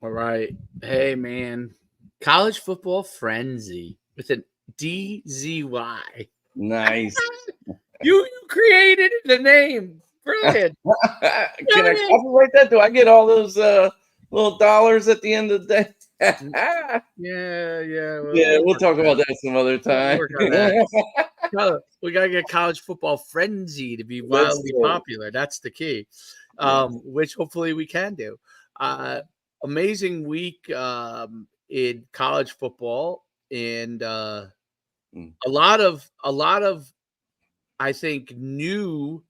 All right. Hey, man. College football frenzy with an DZY. Nice. You created the name. Brilliant. Can I Brilliant. copyright that? Do I get all those little dollars at the end of the day? Yeah. Yeah, We'll we'll work talk on that. about that some other We'll time. work on that. We got to get college football frenzy to be Let's wildly go. popular. That's the key, Yeah. which hopefully we can do. Amazing week in college football, and Mm. a lot of I think new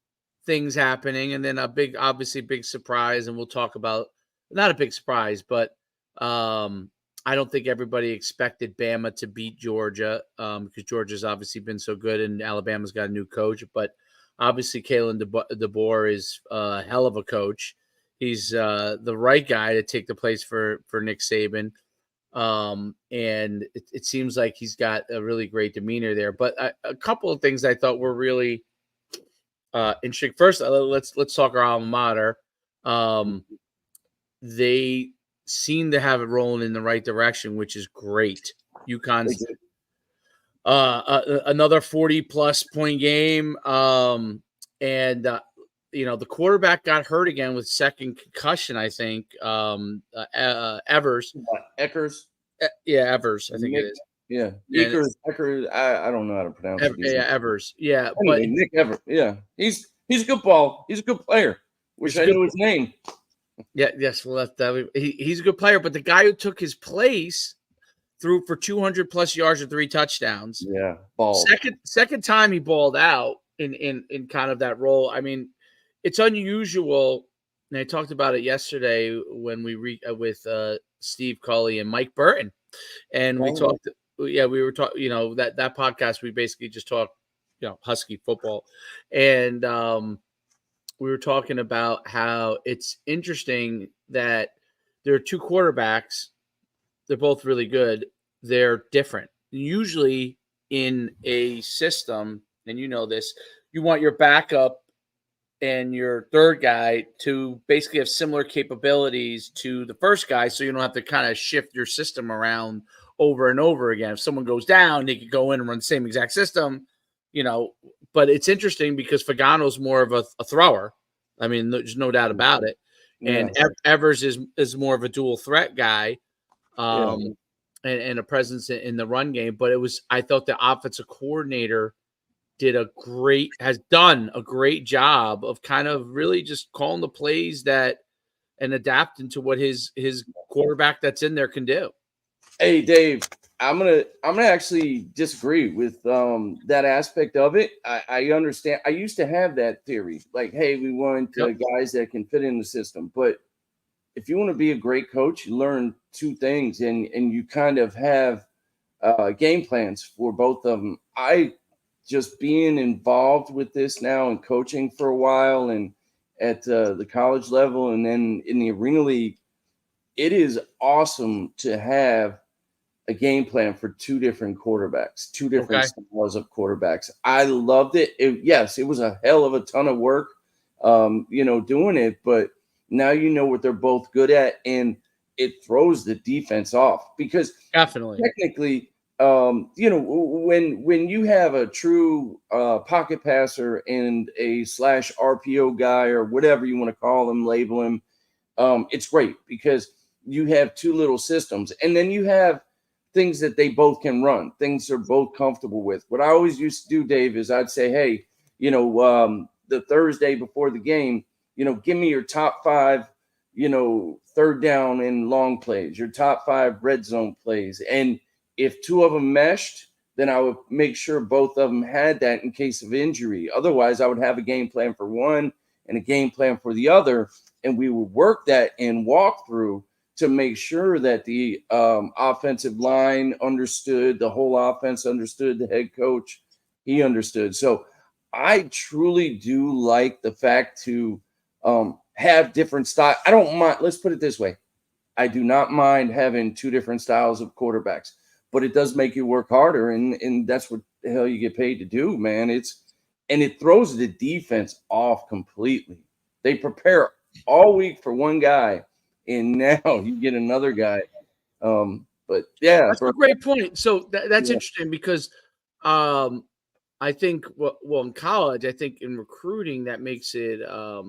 things happening, and then obviously big surprise, and we'll talk about not a big surprise, but I don't think everybody expected Bama to beat Georgia because Georgia's obviously been so good, and Alabama's got a new coach, but obviously Kalen DeBoer is a hell of a coach. He's the right guy to take the place for Nick Saban. And it seems like he's got a really great demeanor there. But a couple of things I thought were really interesting. First, let's talk our alma mater. They seem to have it rolling in the right direction, which is great. UConn's another 40+ point game, and the quarterback got hurt again with second concussion. I think Evers. Eckers. Yeah, Evers, I think it Nick. is. Yeah. And Eckers. I don't know how to pronounce it. yeah, Evers. Yeah, but Anyway, Nick Evers. Yeah. He's a good ball. He's a good player. Wish I knew his name. yes. Well, he's a good player, but the guy who took his place threw for 200+ yards and 3 touchdowns. Yeah, ball. Second time he balled out in kind of that role. I mean, it's unusual. And I talked about it yesterday when we with Steve Culley and Mike Burton, and we talked. Yeah, we were talking. That podcast we basically just talked, Husky football, and we were talking about how it's interesting that there are two quarterbacks. They're both really good. They're different. Usually in a system, and you know this, you want your backup and your third guy to basically have similar capabilities to the first guy, so you don't have to kind of shift your system around over and over again. If someone goes down, they could go in and run the same exact system, But it's interesting because Fagano's more of a thrower. I mean, there's no doubt about it. And Evers is more of a dual threat guy, and a presence in the run game. But I thought the offensive coordinator has done a great job of kind of really just calling the plays and adapting to what his quarterback that's in there can do. Hey Dave, I'm gonna actually disagree with that aspect of it. I understand. I used to have that theory, like, hey, we want guys that can fit in the system. But if you want to be a great coach, you learn two things, and you kind of have game plans for both of them. I just being involved with this now and coaching for a while, and at the college level, and then in the Arena League, it is awesome to have a game plan for two different quarterbacks, two different styles of quarterbacks. I loved it. Yes, it was a hell of a ton of work, doing it, but now you know what they're both good at, and it throws the defense off because definitely, technically, when you have a true pocket passer and a / RPO guy or whatever you want to call him, label him, it's great because you have two little systems, and then you have things that they both can run, things they're both comfortable with. What I always used to do, Dave, is I'd say, hey, the Thursday before the game, give me your top 5, third down and long plays, your top 5 red zone plays. And if 2 of them meshed, then I would make sure both of them had that in case of injury. Otherwise, I would have a game plan for one and a game plan for the other, and we would work that in walkthrough to make sure that the offensive line understood, the whole offense understood, the head coach, he understood. So I truly do like the fact to have different styles. I don't mind. Let's put it this way. I do not mind having 2 different styles of quarterbacks, but it does make you work harder, and that's what the hell you get paid to do, man. It throws the defense off completely. They prepare all week for one guy, and now you get another guy. But yeah, That's bro. a great point. So that's Yeah. interesting because I think well in college, I think in recruiting that makes it a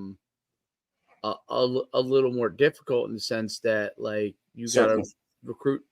little more difficult in the sense that like you got to Certainly. recruit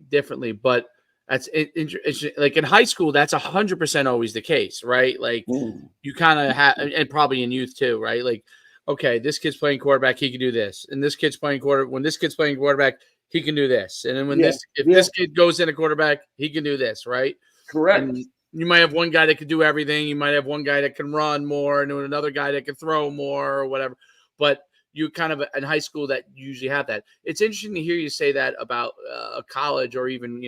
differently. But that's interesting. Like in high school, that's 100% always the case, right? Like Mm. you kind of have, and probably in youth too, right? Like, okay, this kid's playing quarterback, he can do this, and this kid's playing when this kid's playing quarterback, he can do this, and then when Yeah. if Yeah. this kid goes in a quarterback, he can do this, right? Correct. And you might have one guy that can do everything. You might have one guy that can run more, and then another guy that can throw more, or whatever. But you kind of in high school that you usually have that. It's interesting to hear you say that about a college, or even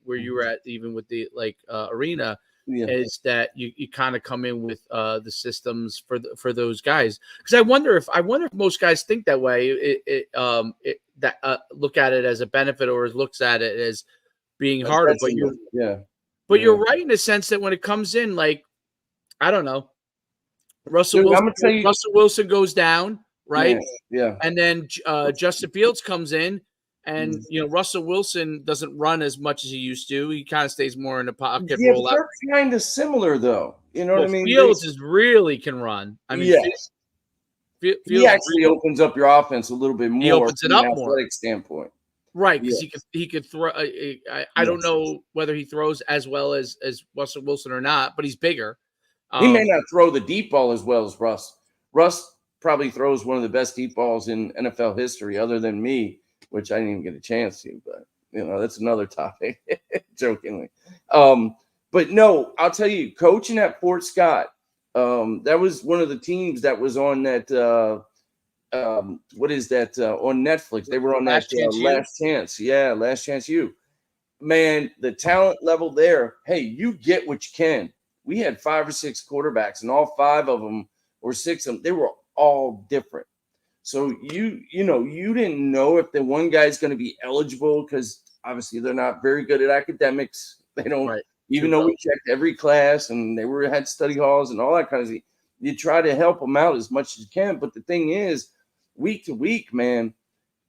where you were at, even with the arena, Yeah. is that you kind of come in with the systems for those guys. Because I wonder if most guys think that way. Look at it as a benefit, or looks at it as being A harder. But detriment. Yeah. but Yeah. you're right in the sense that when it comes in, like, I don't know, Russell Dude, I'm Wilson gonna tell you, Russell Wilson goes down, right? man. Yeah. And then Justin Fields comes in, and Russell Wilson doesn't run as much as he used to. He kind of stays more in the pocket, Yeah, but roll out. they're kind of similar, though. You know what Well, I mean? Fields is really can run. I mean, Yes, he Fields actually opens up your offense a little bit he more opens it from an up more, athletic standpoint. right? Because Yeah. he could throw. I don't Yes. know whether he throws as well as Russell Wilson or not, but he's bigger. He may Um, not throw the deep ball as well as Russ. Russ probably throws one of the best deep balls in NFL history, other than me, which I didn't even get a chance to. But that's another topic, jokingly. Um, but no, I'll tell you, coaching at Fort Scott, that was one of the teams that was on that. What is that on Netflix? They were on that Last Chance U. Last Chance. Yeah, Last Chance U. Man, the talent level there. Hey, you get what you can. We had 5 or 6 quarterbacks, and all 5 of them or 6 of them, they were all different. So you didn't know if the one guy's going to be eligible because obviously they're not very good at academics. They don't, Right. even Too though we broke. checked every class and they had study halls and all that kind of thing. You try to help them out as much as you can. But the thing is, week to week, man,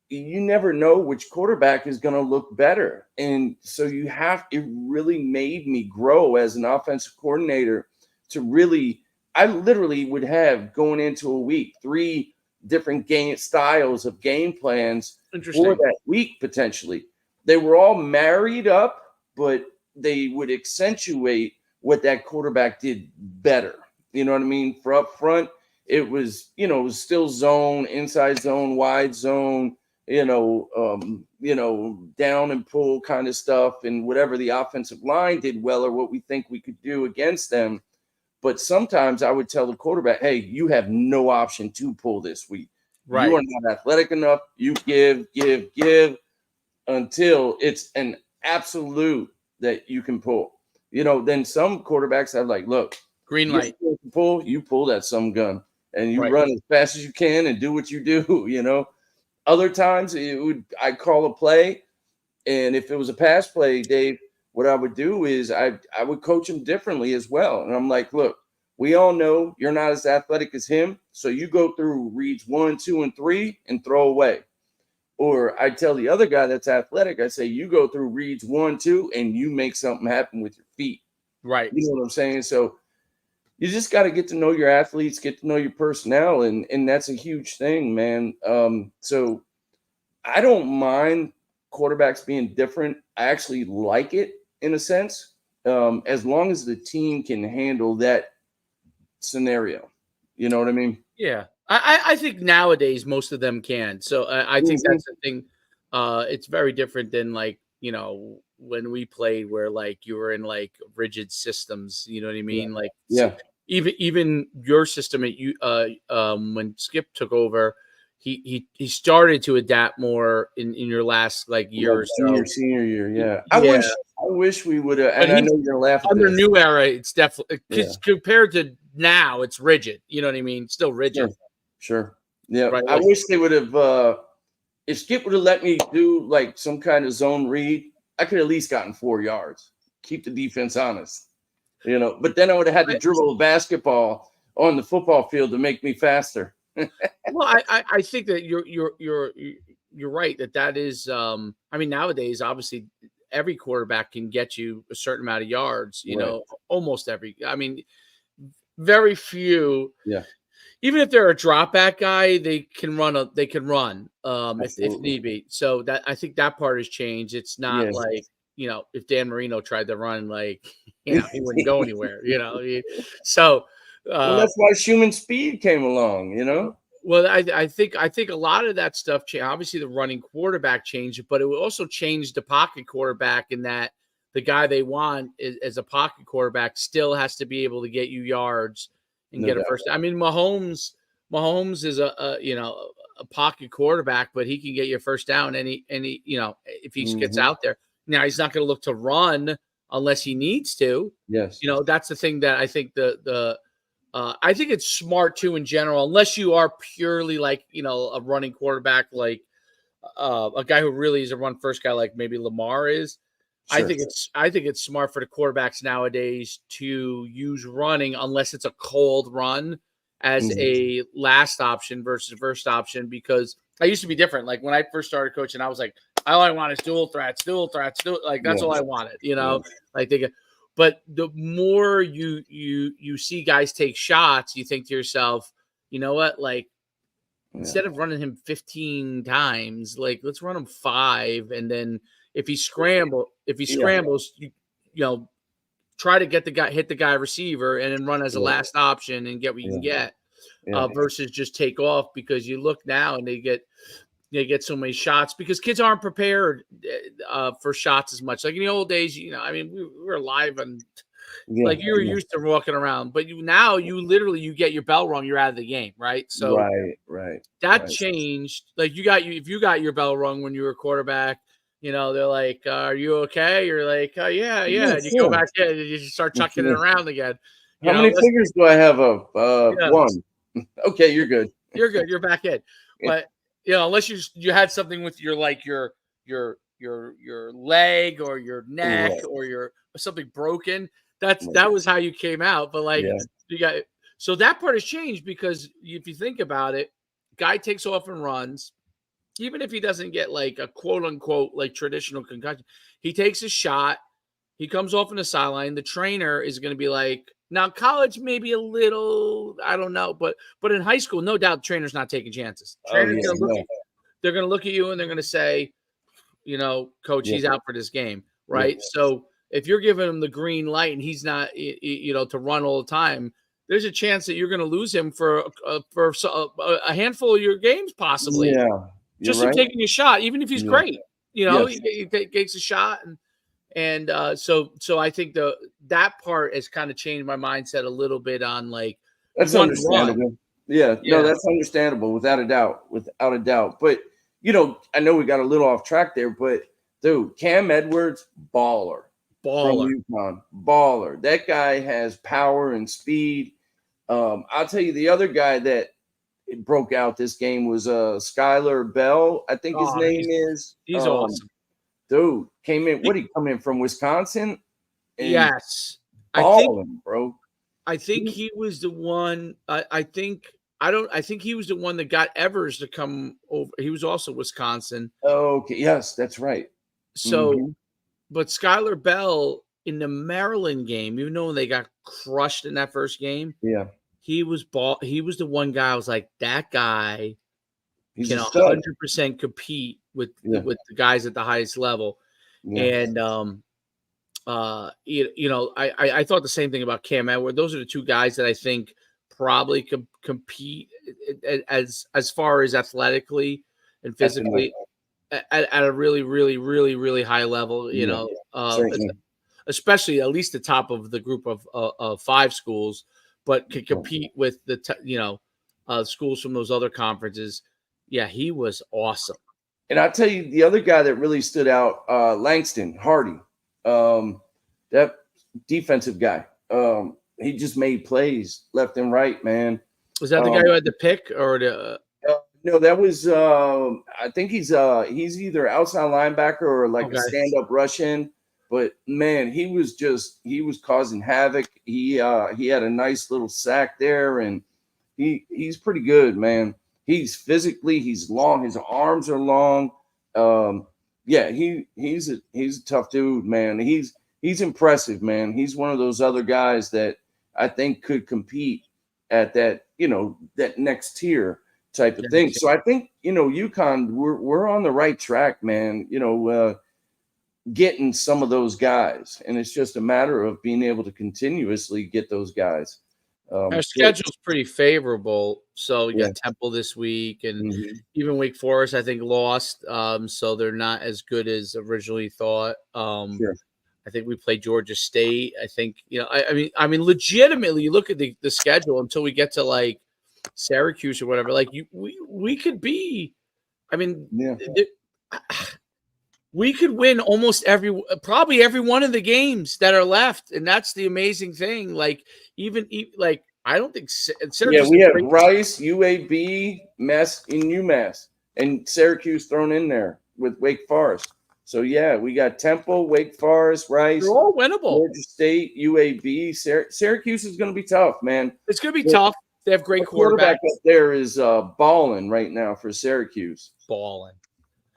you never know which quarterback is going to look better. And so it really made me grow as an offensive coordinator to really, I literally would have going into a week 3 different game styles of game plans for Interesting. that week potentially. They were all married up, but they would accentuate what that quarterback did better. You know what I mean? For up front, it was, it was still zone, inside zone, wide zone, down and pull kind of stuff, and whatever the offensive line did well or what we think we could do against them. But sometimes I would tell the quarterback, hey, you have no option to pull this week. You Right. are not athletic enough. You give until it's an absolute that you can pull. Then some quarterbacks have like, look, Green you're light. supposed to pull, you pull that some gun and you Right. run as fast as you can and do what you do. Other times I'd call a play, and if it was a pass play, Dave, what I would do is I would coach him differently as well. And I'm like, look, we all know you're not as athletic as him, so you go through reads 1, 2, and 3 and throw away. Or I tell the other guy that's athletic, I say, you go through reads 1, 2, and you make something happen with your feet. Right. You know what I'm saying? So you just got to get to know your athletes, get to know your personnel, and that's a huge thing, man. So I don't mind quarterbacks being different. I actually like it in a sense, as long as the team can handle that scenario. You know what I mean? Yeah. I think nowadays most of them can. So I think Mhm. that's the thing. It's very different than like, when we played where like you were in like rigid systems, you know what I Yeah. mean? Like Yeah. even your system at you when Skip took over, he started to adapt more in your last like year Like or so. senior year. Yeah. I Yeah. wish we would have, But and I he's know you're gonna laugh at under this. new era, it's definitely Yeah. compared to now, it's rigid. You know what I mean? Still Sure. rigid, Sure. Yeah. right? I Like wish they would have if Skip would have let me do like some kind of zone read, I could at least gotten 4 yards. Keep the defense honest. But then I would have had to dribble a basketball on the football field to make me faster. well, I think that you're right that is. I mean, nowadays, obviously, every quarterback can get you a certain amount of yards. You Right. know, almost every. I mean, very few. Yeah. Even if they're a drop back guy, they can run if Absolutely. need be. So that I think that part has changed. It's not Yes. like, if Dan Marino tried to run, like, he wouldn't go anywhere, So Well, uh that's why Schuman speed came along, you know? well, I think a lot of that stuff changed. Obviously, the running quarterback changed, but it will also change the pocket quarterback in that the guy they want as a pocket quarterback still has to be able to get you yards and No get a doubt. first. I mean, Mahomes is a pocket quarterback, but he can get you a first down any if he gets Mhm. out there. Now he's not going to look to run unless he needs to. Yes. That's the thing that I think I think it's smart too in general, unless you are purely like, a running quarterback, like a guy who really is a run first guy, like maybe Lamar is. Sure. I think it's smart for the quarterbacks nowadays to use running unless it's a cold run as Mhm. a last option versus first option, because I used to be different. Like when I first started coaching, I was like, all I want is dual threats, like that's all I Yes. wanted, Yes. like they get. But the more you see guys take shots, you think to yourself, you know what, like Yeah. instead of running him 15 times, like let's run him 5, and then if he Yeah. scrambles, try to hit the guy receiver, and then run as a Yeah. last option and get what you can Yeah. get, Yeah. versus just take off, because you look now and they get so many shots because kids aren't prepared for shots as much. Like in the old days, I mean, we were live and Yeah. like you were Yeah. used to walking around, but now you literally you get your bell rung, you're out of the game, right? So Right. Right. that Right. changed. Like if you got your bell rung when you were a quarterback, they're like, "Are you okay?" You're like, "Oh yeah, yeah." Yeah. And you go Sure. back in and you just start chucking it Yeah. around again. How many Let's fingers do I have of? yeah, One. Okay, you're good. you're good. You're back in. But unless you had something with your like your leg or your neck Right. or your something broken, Right. that was how you came out. But like Yeah. you got so that part has changed, because if you think about it, guy takes off and runs, even if he doesn't get like a quote unquote like traditional concussion, he takes a shot. He comes off on the sideline. The trainer is going to be like, now college maybe a little, I don't know, but in high school, no doubt, the trainer's not taking chances. Oh Trainer's yeah. going to look No. at they're going to look at you and they're going to say, coach, Yeah. he's out for this game, Yeah. right? So if you're giving him the green light and he's not, to run all the time, there's a chance that you're going to lose him for a handful of your games, possibly, Yeah. You're just him right. taking a shot, even if he's Yeah. great. Yes. He takes a shot, and so I think that part has kind of changed my mindset a little bit on like you That's want to run, understandable. Yeah. No, yeah. that's understandable without a doubt. Without a doubt. But I know we got a little off track there, but dude, Cam Edwards, baller from Baller. UConn, baller. That guy has power and speed. I'll tell you the other guy that broke out this game was Skylar Bell, I think his Oh, name is. he's awesome. Dude came in. What did he come in from Wisconsin and Yes, I think balling, bro. he was the one. I think I don't. I think he was the one that got Evers to come over. He was also Wisconsin. Okay, yes, that's right. So, Hmm. but Skylar Bell in the Maryland game, even though they got crushed in that first game, Yeah, he was He was the one guy I was like, that guy he's can a stud. 100% compete with Yeah, the guys at the highest level. yeah, And I thought the same thing about Cam Edwards. Those are the two guys that I think probably compete as far as athletically and at the next. physically at a really, really, really, really high level. Yeah, certainly. Especially at least the top of the group of 5 schools, but could compete with schools from those other conferences. Yeah, he was awesome. And I'll tell you the other guy that really stood out, Langston Hardy, that defensive guy. He just made plays left and right, man. Was that the guy Um, who had the pick or the? no, that was I think he's either outside linebacker or like a Okay. stand-up Russian. But man, he was causing havoc. He had a nice little sack there, and he's pretty good, man. he's physically, he's long, his arms are long. Yeah, he's a tough dude, man. He's impressive, man. He's one of those other guys that I think could compete at that, that next tier type of thing. So I think, UConn, we're on the right track, man. Getting some of those guys, and it's just a matter of being able to continuously get those guys. Our schedule's pretty favorable. So you Yeah. got Temple this week, and Mhm. even Wake Forest, I think, lost. So they're not as good as originally thought. Sure. I think we play Georgia State. I think, I mean, legitimately, you look at the schedule until we get to like Syracuse or whatever. Like we could be. I mean, Yeah. we could win probably every one of the games that are left, and that's the amazing thing. Like even like I don't think Yeah, we have Rice, UAB, Mass, and UMass, and Syracuse thrown in there with Wake Forest. So yeah, we got Temple, Wake Forest, Rice. They're all winnable. Georgia State, UAB, Syracuse is going to be tough, man. It's going to be tough. They have great quarterback up there is balling right now for Syracuse. Balling.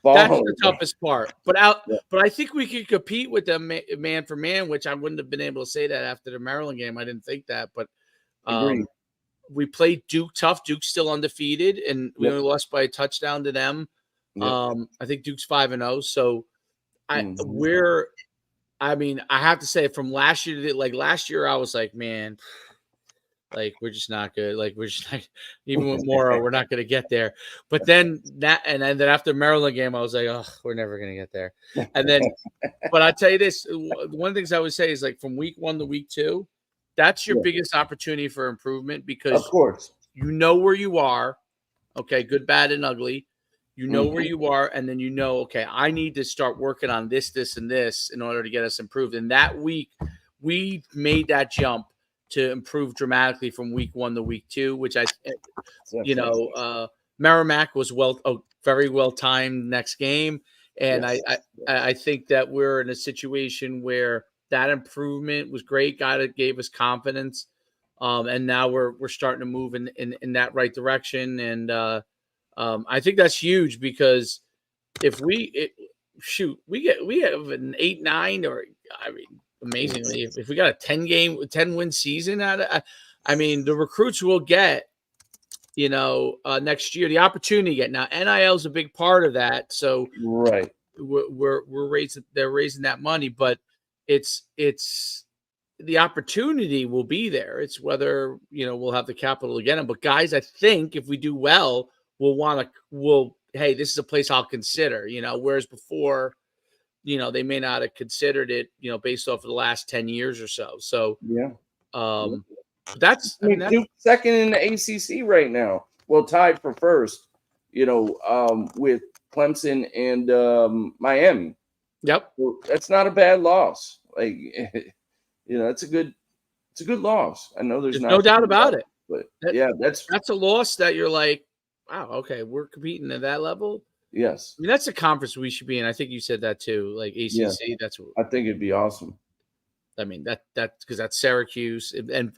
That's the toughest part. But I think we could compete with them man for man, which I wouldn't have been able to say that after the Maryland game. I didn't think that, but we played Duke tough. Duke's still undefeated, and we only lost by a touchdown to them. I think Duke's 5-0. So I have to say, from last year to last year, I was like, man, like we're just not good. Like we're just not, even with Morrow, we're not going to get there. But then then after the Maryland game, I was like, oh, we're never going to get there. And then, but I'll tell you this: one of the things I would say is like from week 1 to week 2, that's your biggest opportunity for improvement, because of course you know where you are. Okay, good, bad, and ugly. You know where you are, and then okay, I need to start working on this, this, and this in order to get us improved. And that week, we made that jump to improve dramatically from week 1 to week 2, which Merrimack was very well timed next game. And I think that we're in a situation where that improvement was great. Gave us confidence. And now we're starting to move in that right direction. And I think that's huge, because if we have an 8-9, or amazingly, if we got a 10-win season out of, the recruits will get, next year, the opportunity to get. Now, NIL is a big part of that. So right, they're raising that money, but it's the opportunity will be there. It's whether, we'll have the capital to get them. But guys, I think if we do well, hey, this is a place I'll consider, whereas before, they may not have considered it, based off of the last 10 years or so. So, that's Duke second in the ACC right now. Well, tied for first, with Clemson and Miami. Yep. So that's not a bad loss. Like, it's a good loss. I know there's no doubt about it. But that's a loss that you're like, wow, okay, we're competing at that level. Yes. That's a conference we should be in. I think you said that too, like ACC. Yeah. That's what I think it'd be awesome. That's because that's Syracuse, and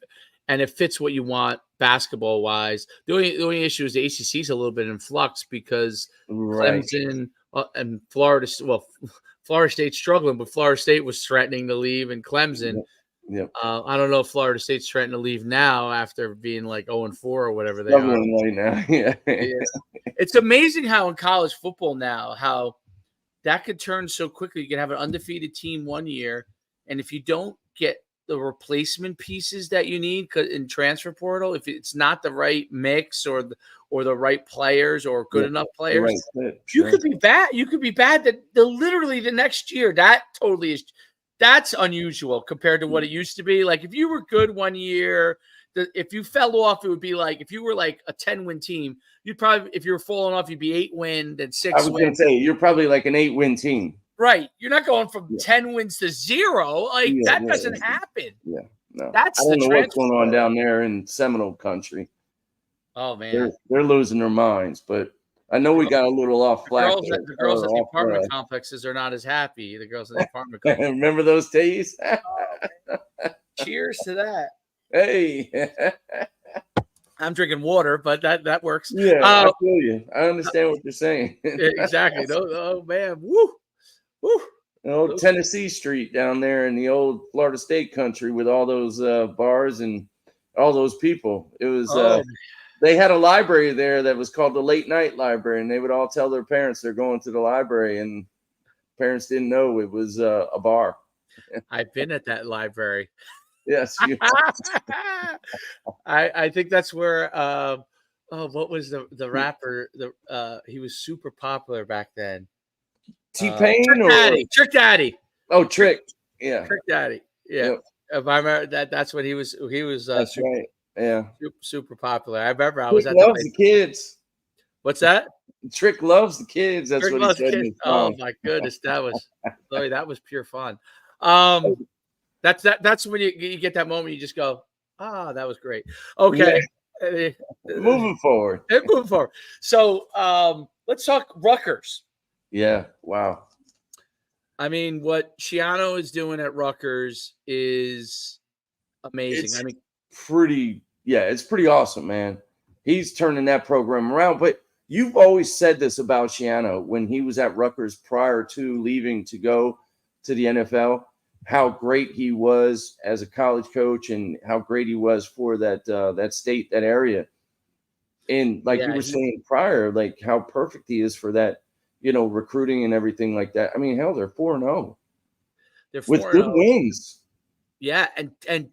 it fits what you want basketball wise. The only issue is the ACC is a little bit in flux, because Clemson and Florida. Well, Florida State's struggling, but Florida State was threatening to leave, and Clemson. Yep. I don't know if Florida State's threatening to leave now after being like 0-4 or whatever they are right now. Yeah. It's amazing how in college football now, how that could turn so quickly. You can have an undefeated team one year, and if you don't get the replacement pieces that you need in transfer portal, if it's not the right mix or the right players or good enough players, you could be bad. You could be bad that literally the next year. That totally is. That's unusual compared to what it used to be. Like if you were good one year, if you fell off, it would be like if you were like a 10-win team, you'd probably, if you were falling off, you'd be 8-win, then 6 wins. I was going to say, you're probably like an 8-win team. Right. You're not going from 10 wins to 0. Like that doesn't happen. Yeah. No. That's I don't know what's going on down there in Seminole country. Oh man. They're losing their minds, but I know we got a little off flack. The girls at the apartment complexes are not as happy. The girls in the apartment complexes. Remember those days? Oh, cheers to that. Hey. I'm drinking water, but that works. Yeah, I feel you. I understand what you're saying. Exactly. Oh man, woo, woo. Old Tennessee Street down there in the old Florida State country with all those bars and all those people. It was Oh, they had a library there that was called the Late Night Library, and they would all tell their parents they're going to the library, and parents didn't know it was a bar. I've been at that library. Yes, I think that's where what was the rapper? He was super popular back then. T-Pain Trick Daddy. Oh, Trick. Yeah. Trick Daddy. Yeah. Yep. If I remember that's what he was That's super, right. Yeah. super popular. I remember I Trick was at loves the kids. What's that? Trick loves the kids. That's Trick what he loves said in kids. his Oh song. my goodness, that was pure fun. That's when you get that moment you just go, that was great. Okay. Yeah. Moving forward. Moving forward. So let's talk Rutgers. Yeah. Wow. I mean, what Schiano is doing at Rutgers is amazing. It's pretty awesome, man. He's turning that program around. But you've always said this about Schiano when he was at Rutgers prior to leaving to go to the NFL, how great he was as a college coach and how great he was for that state, that area. And like you were saying prior, like how perfect he is for that, recruiting and everything like that. I mean, hell, they're 4-0. They're 4-0 with good wins. Yeah, and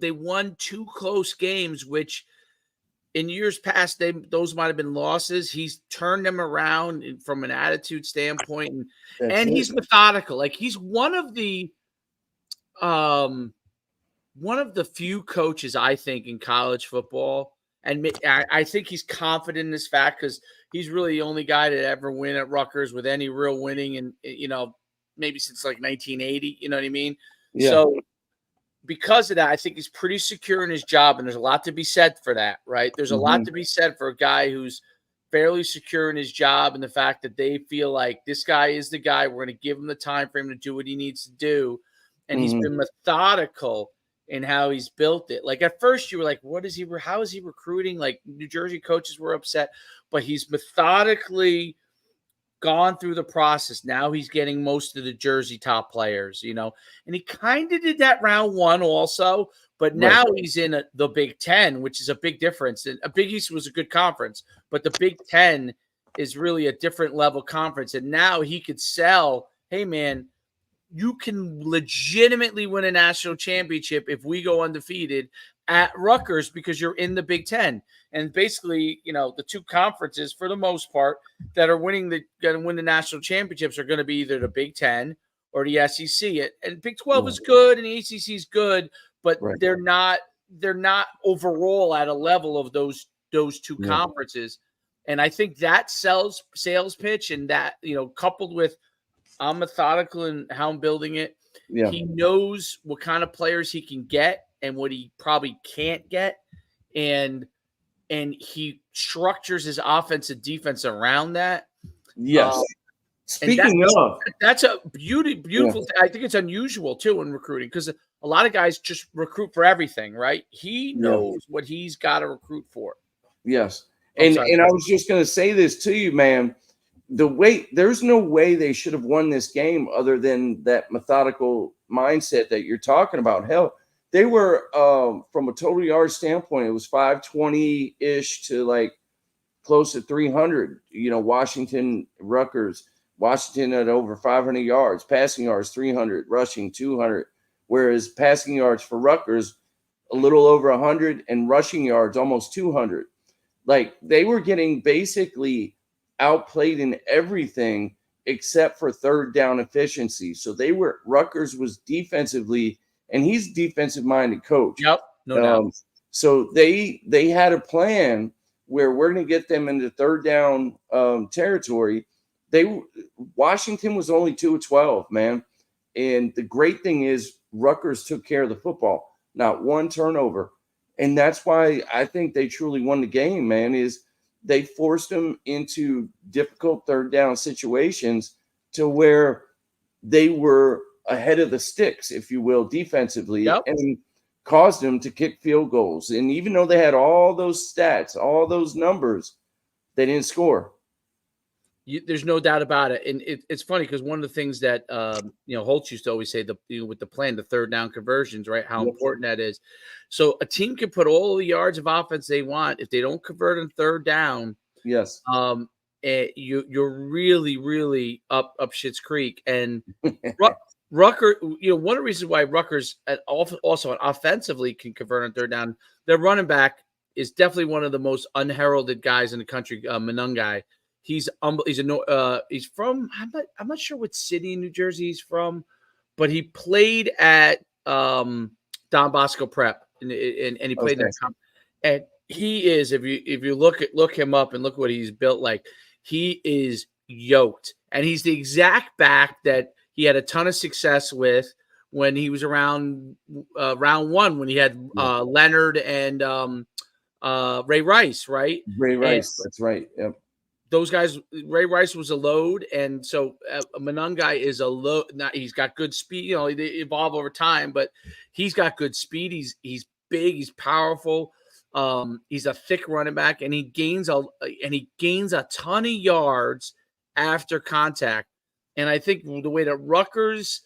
they won 2 close games, which in years past those might have been losses. He's turned them around from an attitude standpoint, and he's methodical. Like he's one of the few coaches I think in college football, and I think he's confident in this fact because he's really the only guy to ever win at Rutgers with any real winning, and maybe since like 1980. You know what I mean? Yeah. So because of that, I think he's pretty secure in his job, and there's a lot to be said for that, right? There's a lot to be said for a guy who's fairly secure in his job and the fact that they feel like this guy is the guy. We're going to give him the time for him to do what he needs to do. And he's been methodical in how he's built it. Like at first you were like, how is he recruiting? Like New Jersey coaches were upset, but he's methodically gone through the process. Now he's getting most of the Jersey top players, and he kind of did that round 1 also, but now he's in the Big Ten, which is a big difference. And a Big East was a good conference, but the Big Ten is really a different level conference. And now he could sell, hey man, you can legitimately win a national championship if we go undefeated at Rutgers because you're in the Big Ten. And basically, the 2 conferences for the most part that are going to win the national championships are going to be either the Big Ten or the SEC. And Big 12 is good and the ACC is good, but they're not overall at a level of those 2 conferences. And I think that sales pitch and that, coupled with I'm methodical in how I'm building it. Yeah. He knows what kind of players he can get and what he probably can't get. And he structures his offense and defense around that. Yes. Speaking of, that's a beautiful thing. I think it's unusual too in recruiting because a lot of guys just recruit for everything, right? He knows what he's got to recruit for. Yes. And I was just going to say this to you, man. There's no way they should have won this game other than that methodical mindset that you're talking about. Hell, they were from a total yard standpoint, it was 520-ish to like close to 300. Washington, Rutgers, Washington at over 500 yards, passing yards 300, rushing 200, whereas passing yards for Rutgers a little over 100 and rushing yards almost 200. Like they were getting basically outplayed in everything except for third down efficiency. So Rutgers was defensively, and he's a defensive minded coach. Yep, no doubt. So they had a plan where we're going to get them into third down territory. Washington was only 2 of 12, man. And the great thing is Rutgers took care of the football, not one turnover. And that's why I think they truly won the game, man, is they forced them into difficult third down situations to where they were ahead of the sticks, if you will, defensively. Yep. And caused them to kick field goals. And even though they had all those stats, all those numbers, they didn't score. There's no doubt about it. And it's funny because one of the things that, Holtz used to always say, with the plan, the third down conversions, right? How important that is. So a team can put all the yards of offense they want. If they don't convert on third down, yes, you're really, really up Schitt's Creek. And Rutgers, one of the reasons why Rutgers also offensively can convert on third down, their running back is definitely one of the most unheralded guys in the country, Monungai. He's from, I'm not sure what city in New Jersey he's from, but he played at Don Bosco Prep and he played in that and he is, if you look him up and look what he's built like, he is yoked, and he's the exact back that he had a ton of success with when he was around round one, when he had Leonard and Ray Rice, right? Ray Rice, that's right. Yep. Those guys, Ray Rice was a load, and so Monungai is a load. He's got good speed. They evolve over time, but he's got good speed. He's big. He's powerful. He's a thick running back, and he gains a ton of yards after contact. And I think the way that Rutgers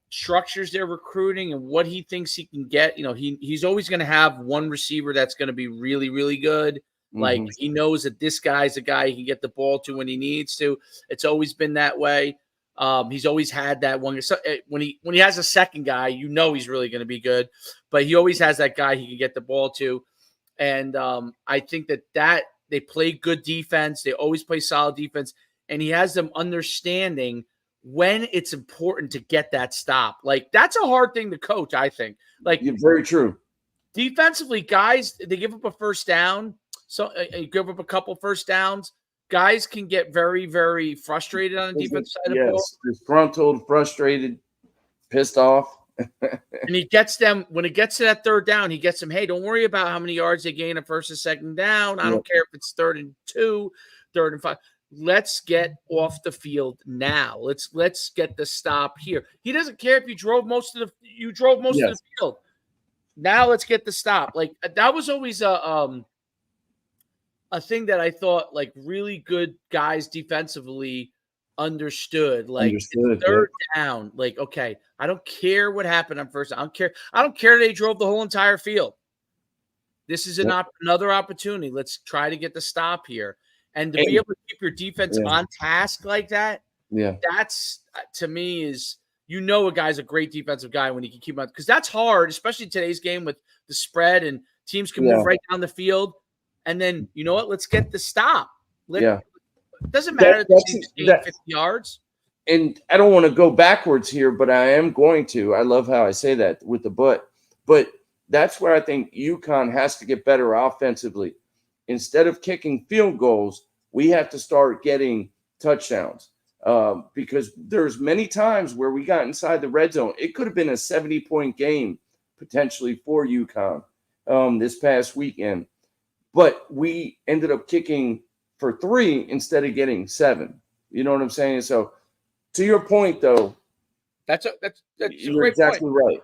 structures their recruiting and what he thinks he can get, he's always going to have one receiver that's going to be really, really good. Like he knows that this guy's a guy he can get the ball to when he needs to. It's always been that way. He's always had that one. So when he has a second guy, he's really going to be good. But he always has that guy he can get the ball to. And I think that they play good defense. They always play solid defense. And he has them understanding when it's important to get that stop. Like, that's a hard thing to coach, I think. Like, very true. Defensively, guys, they give up a first down. So you give up a couple first downs. Guys can get very, very frustrated on the defensive side of the ball. Disgruntled, frustrated, pissed off. And he gets them, when it gets to that third down, he gets them, hey, don't worry about how many yards they gain at first and second down. I don't care if it's 3rd and 2, 3rd and 5. Let's get off the field now. Let's get the stop here. He doesn't care if you drove most of the field. Now let's get the stop. Like, that was always a thing that I thought, like, really good guys defensively understood. Like, third down, like, okay, I don't care what happened on first. I don't care they drove the whole entire field. This is another opportunity. Let's try to get the stop here. And to be able to keep your defense on task like that, that's, to me, is, a guy's a great defensive guy when he can keep on, because that's hard, especially in today's game with the spread and teams can move right down the field. And then, you know what? Let's get the stop. It doesn't matter if the team's gained 50 yards. And I don't want to go backwards here, but I am going to. I love how I say that with the but. But that's where I think UConn has to get better offensively. Instead of kicking field goals, we have to start getting touchdowns. Because there's many times where we got inside the red zone. It could have been a 70-point game potentially for UConn this past weekend. But we ended up kicking for 3 instead of getting 7. You know what I'm saying? So, to your point, though, that's a you're great exactly point. Right.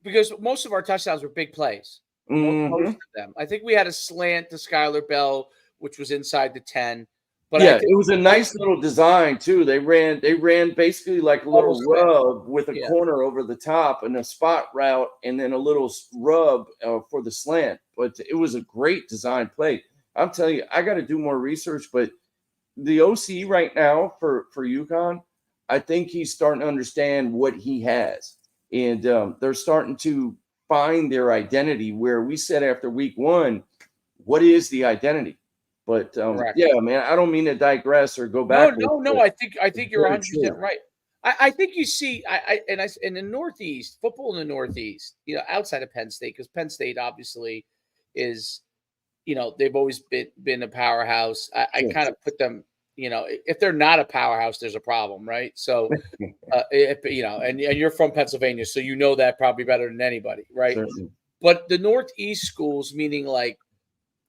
Because most of our touchdowns were big plays. Most of them. I think we had a slant to Skylar Bell, which was inside the 10. But it was a nice little design too. They ran basically like a little rub with a corner over the top and a spot route, and then a little rub for the slant. But it was a great design play. I'm telling you, I got to do more research. But the OC right now for UConn, I think he's starting to understand what he has, and they're starting to find their identity. Where we said after week 1, what is the identity? But man, I don't mean to digress or go back. No. I think you're 100% right. I think you see, in the Northeast, football in the Northeast, outside of Penn State, because Penn State obviously is, they've always been a powerhouse. I kind of put them, if they're not a powerhouse, there's a problem, right? So, and you're from Pennsylvania, so that probably better than anybody, right? Certainly. But the Northeast schools, meaning like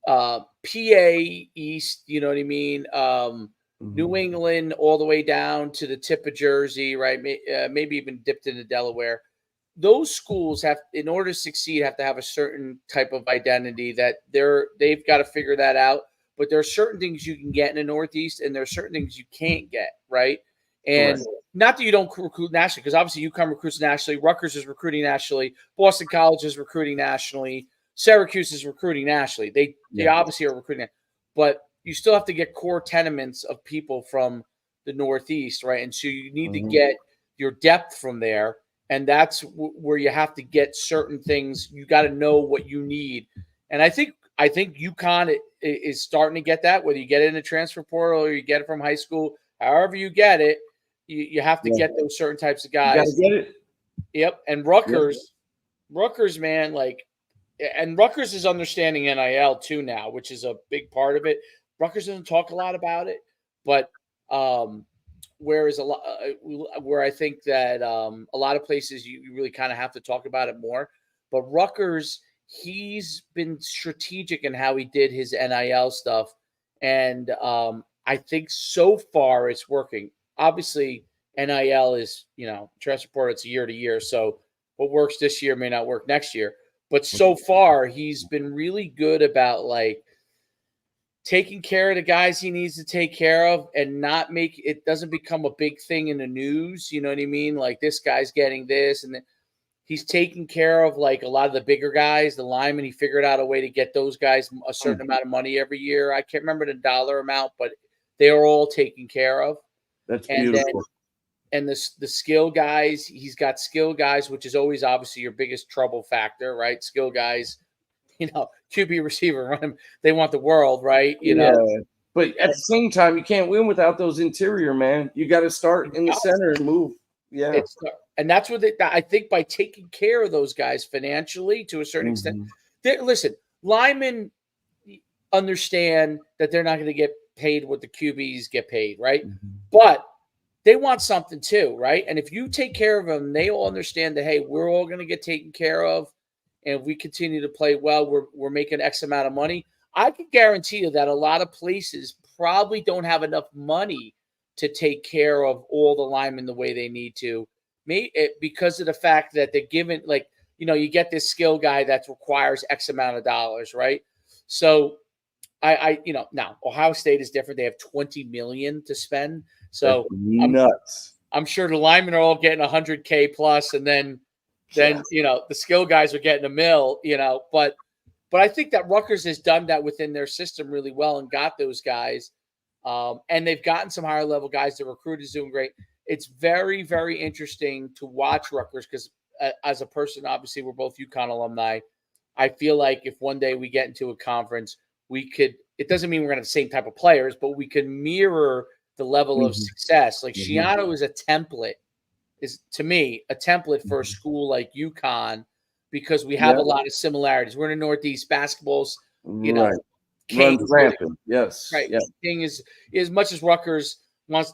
PA East, you know what I mean? New England all the way down to the tip of Jersey, right? Maybe even dipped into Delaware. those schools have, in order to succeed, have to have a certain type of identity that they've got to figure that out. But there are certain things you can get in the Northeast, and there are certain things you can't get, right? And Correct. not that you don't recruit nationally, because obviously UConn recruits nationally, Rutgers is recruiting nationally, Boston College is recruiting nationally, Syracuse is recruiting nationally. They obviously are recruiting, but you still have to get core tenements of people from the Northeast, right? And so you need to get your depth from there, and that's where you have to get certain things. You got to know what you need, and I think UConn is starting to get that. Whether you get it in the transfer portal or you get it from high school, however you get it, you have to get those certain types of guys. You got to get it. Yep, and Rutgers, man, like, and Rutgers is understanding NIL too now, which is a big part of it. Rutgers doesn't talk a lot about it, but whereas where I think that a lot of places you really kind of have to talk about it more. But Rutgers, he's been strategic in how he did his NIL stuff, and I think so far it's working. Obviously, NIL is, transfer portal, it's year to year, so what works this year may not work next year. But so far, he's been really good about like taking care of the guys he needs to take care of and not make it doesn't become a big thing in the news. You know what I mean? Like this guy's getting this, and he's taking care of like a lot of the bigger guys, the linemen. He figured out a way to get those guys a certain amount of money every year. I can't remember the dollar amount, but they are all taken care of. That's beautiful. And the skill guys, he's got skill guys, which is always obviously your biggest trouble factor, right? Skill guys, QB receiver, run them. They want the world, right? You know. But at the same time, you can't win without those interior, man. You got to start in the center and move. Yeah. And that's what I think by taking care of those guys financially to a certain extent. Listen, linemen understand that they're not going to get paid what the QBs get paid, right? But they want something too, right? And if you take care of them, they all understand that, hey, we're all going to get taken care of. And if we continue to play well, we're making X amount of money. I can guarantee you that a lot of places probably don't have enough money to take care of all the linemen the way they need to. Because of the fact that they're given, like, you get this skill guy that requires X amount of dollars, right? So now Ohio State is different. They have $20 million to spend. So nuts. I'm sure the linemen are all getting $100K plus, and then the skill guys are getting $1 million, but I think that Rutgers has done that within their system really well and got those guys. And they've gotten some higher level guys. The recruit is doing great. It's very, very interesting to watch Rutgers because as a person, obviously we're both UConn alumni. I feel like if one day we get into a conference, it doesn't mean we're going to have the same type of players, but we can mirror the level of success. Like Schiano is to me a template for a school like UConn because we have a lot of similarities. We're in the Northeast. Basketball's, runs rampant. Yes. Right. Yeah. Thing is, as much as Rutgers wants,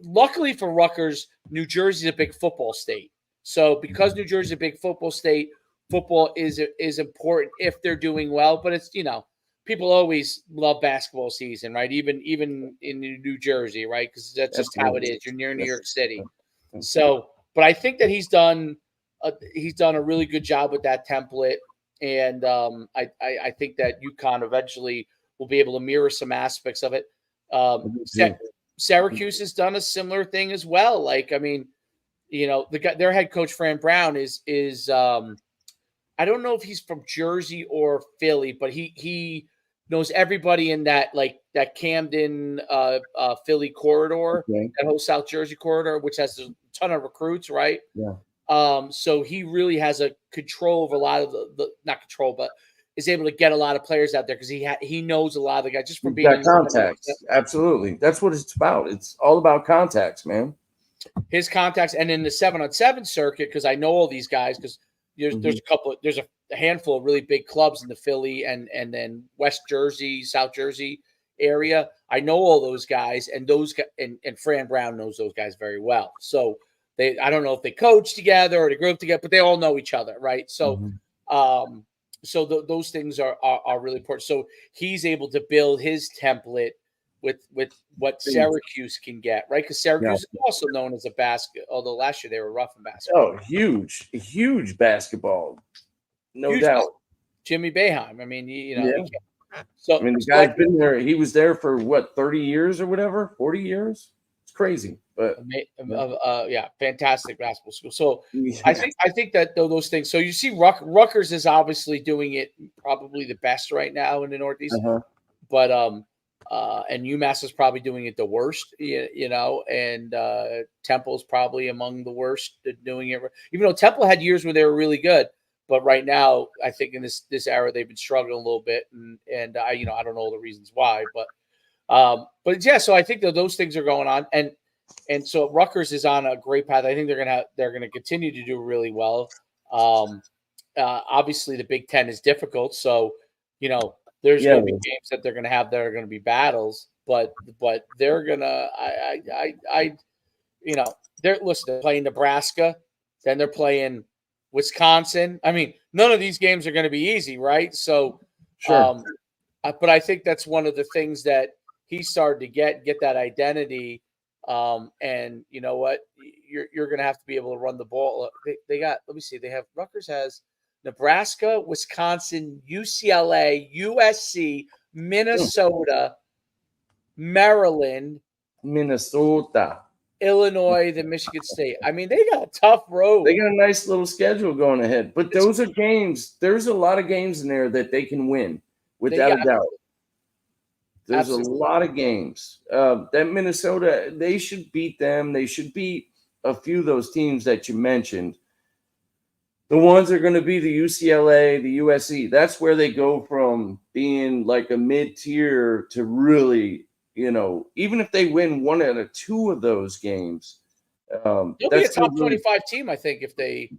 luckily for Rutgers, New Jersey is a big football state. So because New Jersey is a big football state, football is important if they're doing well. But it's, people always love basketball season, right? Even in New Jersey, right? Because that's just how it is. You're near New York City. So, but I think that he's done a really good job with that template. And I think that UConn eventually will be able to mirror some aspects of it. Syracuse has done a similar thing as well. Like, I mean, their head coach Fran Brown is I don't know if he's from Jersey or Philly, but he knows everybody in that Camden Philly corridor, that whole South Jersey corridor, which has a ton of recruits, right? Yeah. So he really has a control over a lot of the not control, but is able to get a lot of players out there because he knows a lot of the guys just from being contacts. Absolutely, that's what it's about. It's all about contacts, man. His contacts, and in the 7-on-7 circuit, because I know all these guys because there's a handful of really big clubs in the Philly and then West Jersey, South Jersey area. I know all those guys, and and Fran Brown knows those guys very well. So I don't know if they coach together or they grew up together, but they all know each other, right? So, those things are really important. So he's able to build his template with what Big. Syracuse can get, right? Because Syracuse is also known as a basket, although last year they were rough in basketball. Oh, huge basketball, no Huge doubt. Jimmy Boeheim. I mean, you know, Yeah. you can't. So, I mean, the so I guy's been there. He was there for what, 30 years or whatever, 40 years. It's crazy, but yeah, fantastic basketball school. So yeah. I think that those things. So you see, Rutgers is obviously doing it probably the best right now in the Northeast, Uh-huh. but and UMass is probably doing it the worst, you know, and Temple's probably among the worst at doing it. Even though Temple had years where they were really good, but right now I think in this era they've been struggling a little bit, and I I don't know all the reasons why, but yeah, so I think that those things are going on, and so Rutgers is on a great path. I think they're gonna continue to do really well. Obviously, the Big Ten is difficult, so there's Yeah. going to be games that they're going to have that are going to be battles, but they're gonna they're playing Nebraska, then they're playing Wisconsin. I mean, none of these games are going to be easy, right? So, Sure. but I think that's one of the things that he started to get that identity. And you know what? You're going to have to be able to run the ball. They got. Let me see. They have Rutgers has Nebraska, Wisconsin, UCLA, USC, Minnesota, Maryland, Minnesota. Illinois, then Michigan State. I mean, they got a tough road. They got a nice little schedule going ahead, but those are games. There's a lot of games in there that they can win without a doubt. There's a lot of games. That Minnesota, they should beat them. They should beat a few of those teams that you mentioned. The ones that are going to be the UCLA, the USC. That's where they go from being like a mid-tier to really, even if they win one out of two of those games, they'll be a top 25 team, I think, if they.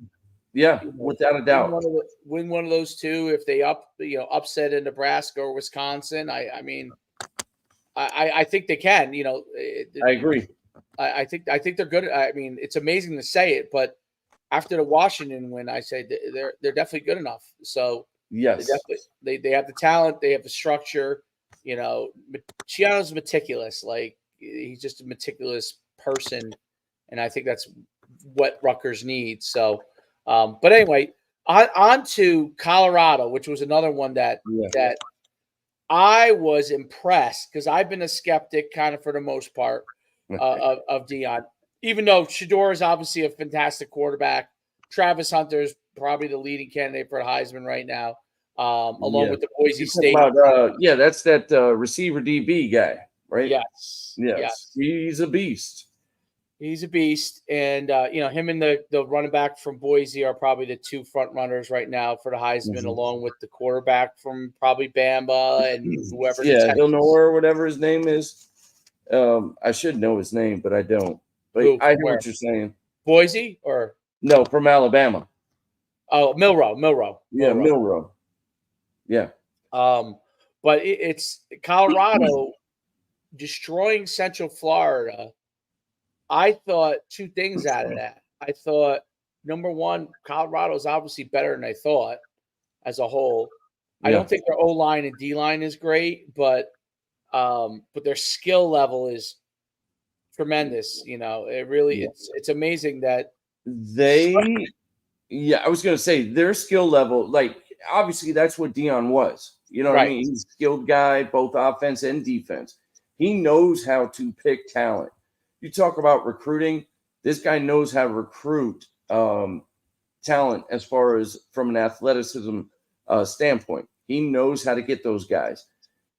Yeah, without a doubt. Win one of those two. If they upset in Nebraska or Wisconsin, I mean, I think they can. I agree. I think they're good. I mean, it's amazing to say it, but after the Washington win, I say they're definitely good enough. So yes, they have the talent, they have the structure. Chiano's meticulous. Like he's just a meticulous person, and I think that's what Rutgers needs. So, but anyway, on to Colorado, which was another one that I was impressed because I've been a skeptic kind of for the most part of Deion. Even though Shedeur is obviously a fantastic quarterback, Travis Hunter is probably the leading candidate for the Heisman right now, along with the Boise State. That's that receiver DB guy, right? Yes. He's a beast. He's a beast, and him and the running back from Boise are probably the two front runners right now for the Heisman, along with the quarterback from probably Bama and whoever. Yeah, Illinois or whatever his name is. I should know his name, but I don't. But I hear what you're saying. Boise or no, from Alabama. Oh, Milrow. Yeah, Milrow. Yeah. But it's Colorado destroying Central Florida. I thought two things out of that. I thought, number one, Colorado is obviously better than I thought as a whole. I don't think their O-line and D-line is great, but their skill level is tremendous. It really it's amazing that I was going to say their skill level, like obviously that's what Deion was. You know what I mean? He's a skilled guy, both offense and defense. He knows how to pick talent. You talk about recruiting. This guy knows how to recruit talent as far as from an athleticism standpoint. He knows how to get those guys.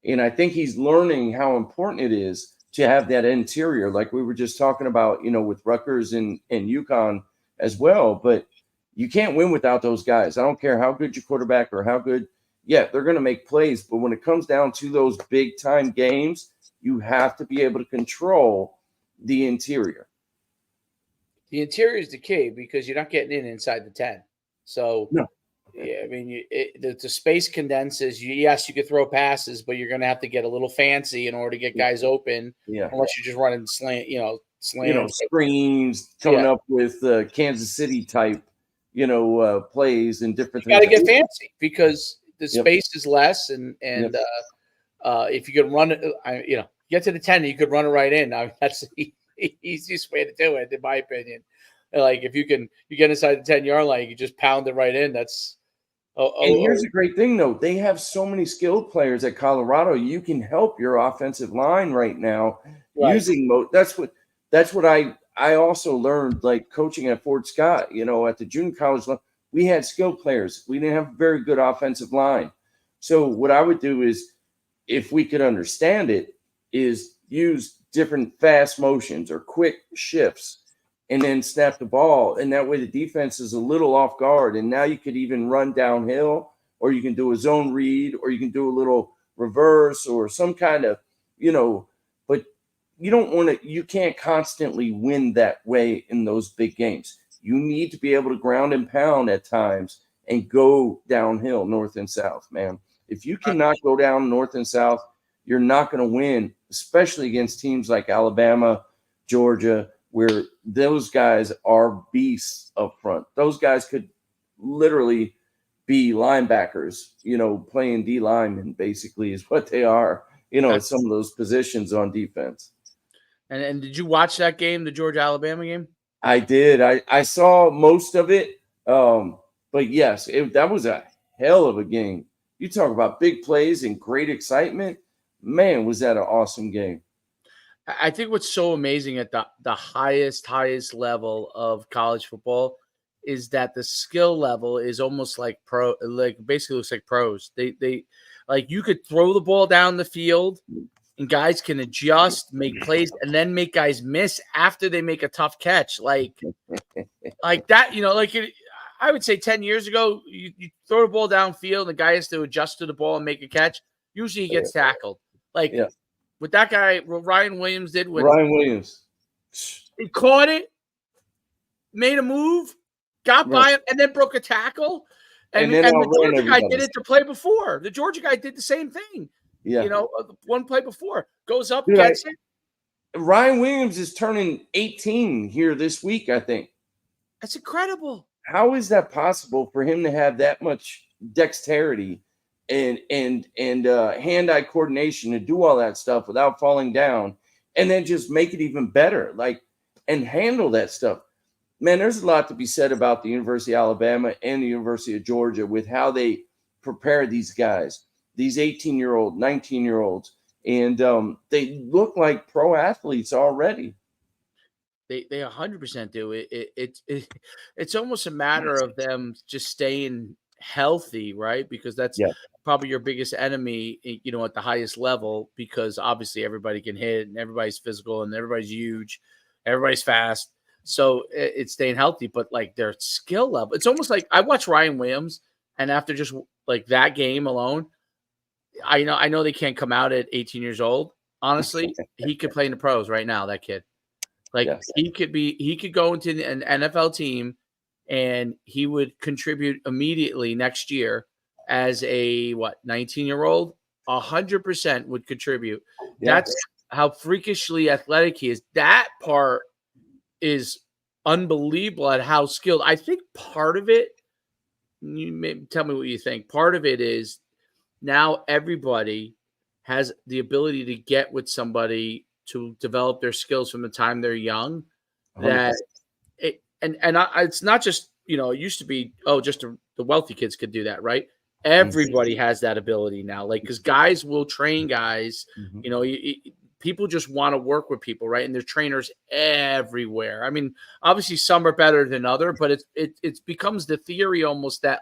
And I think he's learning how important it is to have that interior, like we were just talking about, with Rutgers and UConn as well. But you can't win without those guys. I don't care how good your quarterback or how good. Yeah, they're going to make plays. But when it comes down to those big time games, you have to be able to control the interior. The interior is the key because you're not getting inside the 10. So, yeah, I mean, the space condenses. Yes, you could throw passes, but you're going to have to get a little fancy in order to get guys open. Yeah. Unless you're just running screens, coming up with Kansas City type, plays and different things. You got to get fancy because the space is less, and if you can run it, Get to the 10, you could run it right in. I mean, that's the easiest way to do it, in my opinion. Like if you get inside the 10-yard line, you just pound it right in. That's And here's the great thing, though. They have so many skilled players at Colorado. You can help your offensive line right now right. using that's what I also learned, like coaching at Fort Scott, at the junior college level. We had skilled players. We didn't have a very good offensive line. So what I would do is, if we could understand it, is use different fast motions or quick shifts and then snap the ball. And that way the defense is a little off guard. And now you could even run downhill, or you can do a zone read, or you can do a little reverse or some kind of, but you can't constantly win that way in those big games. You need to be able to ground and pound at times and go downhill north and south, man. If you cannot go down north and south, you're not going to win, especially against teams like Alabama, Georgia, where those guys are beasts up front. Those guys could literally be linebackers, playing D linemen, basically, is what they are, at some of those positions on defense. And did you watch that game, the Georgia-Alabama game? I did. I saw most of it. But yes, that was a hell of a game. You talk about big plays and great excitement. Man, was that an awesome game. I think what's so amazing at the highest level of college football is that the skill level is almost like basically looks like pros. They like, you could throw the ball down the field and guys can adjust, make plays, and then make guys miss after they make a tough catch. Like that, I would say 10 years ago, you throw the ball downfield, and the guy has to adjust to the ball and make a catch. Usually he gets tackled. What that guy, Ryan Williams, did when Ryan Williams, he caught it, made a move, got by him, and then broke a tackle. And the Georgia guy did it the play before. The Georgia guy did the same thing. Yeah. One play before, goes up, gets it. Ryan Williams is turning 18 here this week, I think. That's incredible. How is that possible for him to have that much dexterity and hand-eye coordination to do all that stuff without falling down, and then just make it even better, and handle that stuff? Man, there's a lot to be said about the University of Alabama and the University of Georgia with how they prepare these guys, these 18-year-old, 19-year-olds, and they look like pro athletes already. They 100% do. It's almost a matter of them just staying healthy, right? Because that's probably your biggest enemy, at the highest level, because obviously everybody can hit and everybody's physical and everybody's huge, everybody's fast. So it's staying healthy, but like their skill level, it's almost like I watch Ryan Williams, and after just like that game alone, I know they can't come out at 18 years old. Honestly, he could play in the pros right now, that kid. He could go into an NFL team and he would contribute immediately next year as a 19-year-old, 100% would contribute. Yeah. That's how freakishly athletic he is. That part is unbelievable at how skilled. I think part of it, you may tell me what you think. Part of it is now everybody has the ability to get with somebody to develop their skills from the time they're young. It's not just, it used to be, just the wealthy kids could do that, right? Everybody has that ability now, because guys will train guys, people just want to work with people, right? And there's trainers everywhere. I mean, obviously some are better than other, but it becomes the theory almost that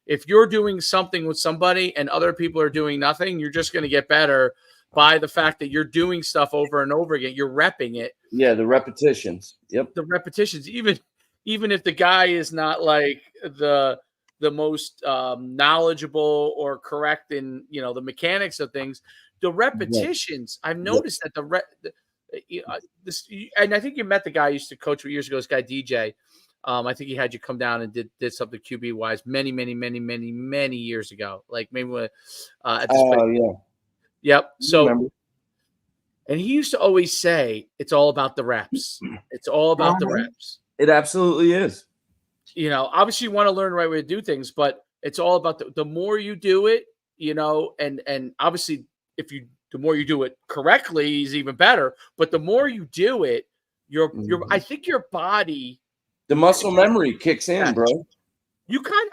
if you're doing something with somebody and other people are doing nothing, you're just going to get better by the fact that you're doing stuff over and over again. You're repping it. Yeah, the repetitions. Yep. The repetitions, even if the guy is not like the most knowledgeable or correct in the mechanics of things, the repetitions. I've noticed that and I think you met the guy I used to coach years ago. This guy DJ. I think he had you come down and did something QB wise many years ago. Like maybe at this place. Yeah. Yep. So, and he used to always say, it's all about the reps. It's all about the reps. It absolutely is. Obviously you want to learn the right way to do things, but it's all about the more you do it, and obviously if you The more you do it correctly is even better. But the more you do it, I think your body, the muscle memory kicks in, bro.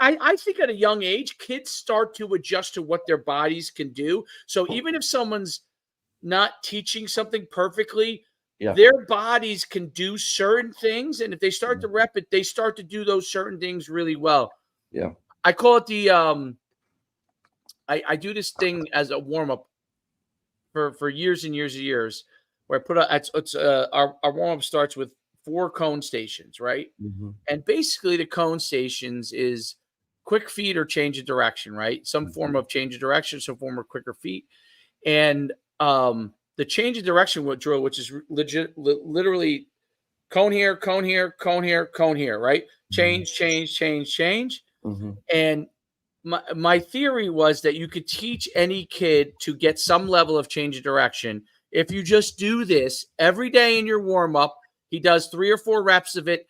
I think at a young age, kids start to adjust to what their bodies can do. So even if someone's not teaching something perfectly, their bodies can do certain things. And if they start to rep it, they start to do those certain things really well. Yeah. I call it the, I do this thing as a warm up for years and years and years, where I put our warm up starts with 4 cone stations, right? And basically the cone stations is quick feet or change of direction, right? Some form of change of direction, some form of quicker feet. And the change of direction drill, which is literally cone here, cone here, cone here, cone here, right? Change, change, change, change. And my theory was that you could teach any kid to get some level of change of direction if you just do this every day in your warm up. He does 3 or 4 reps of it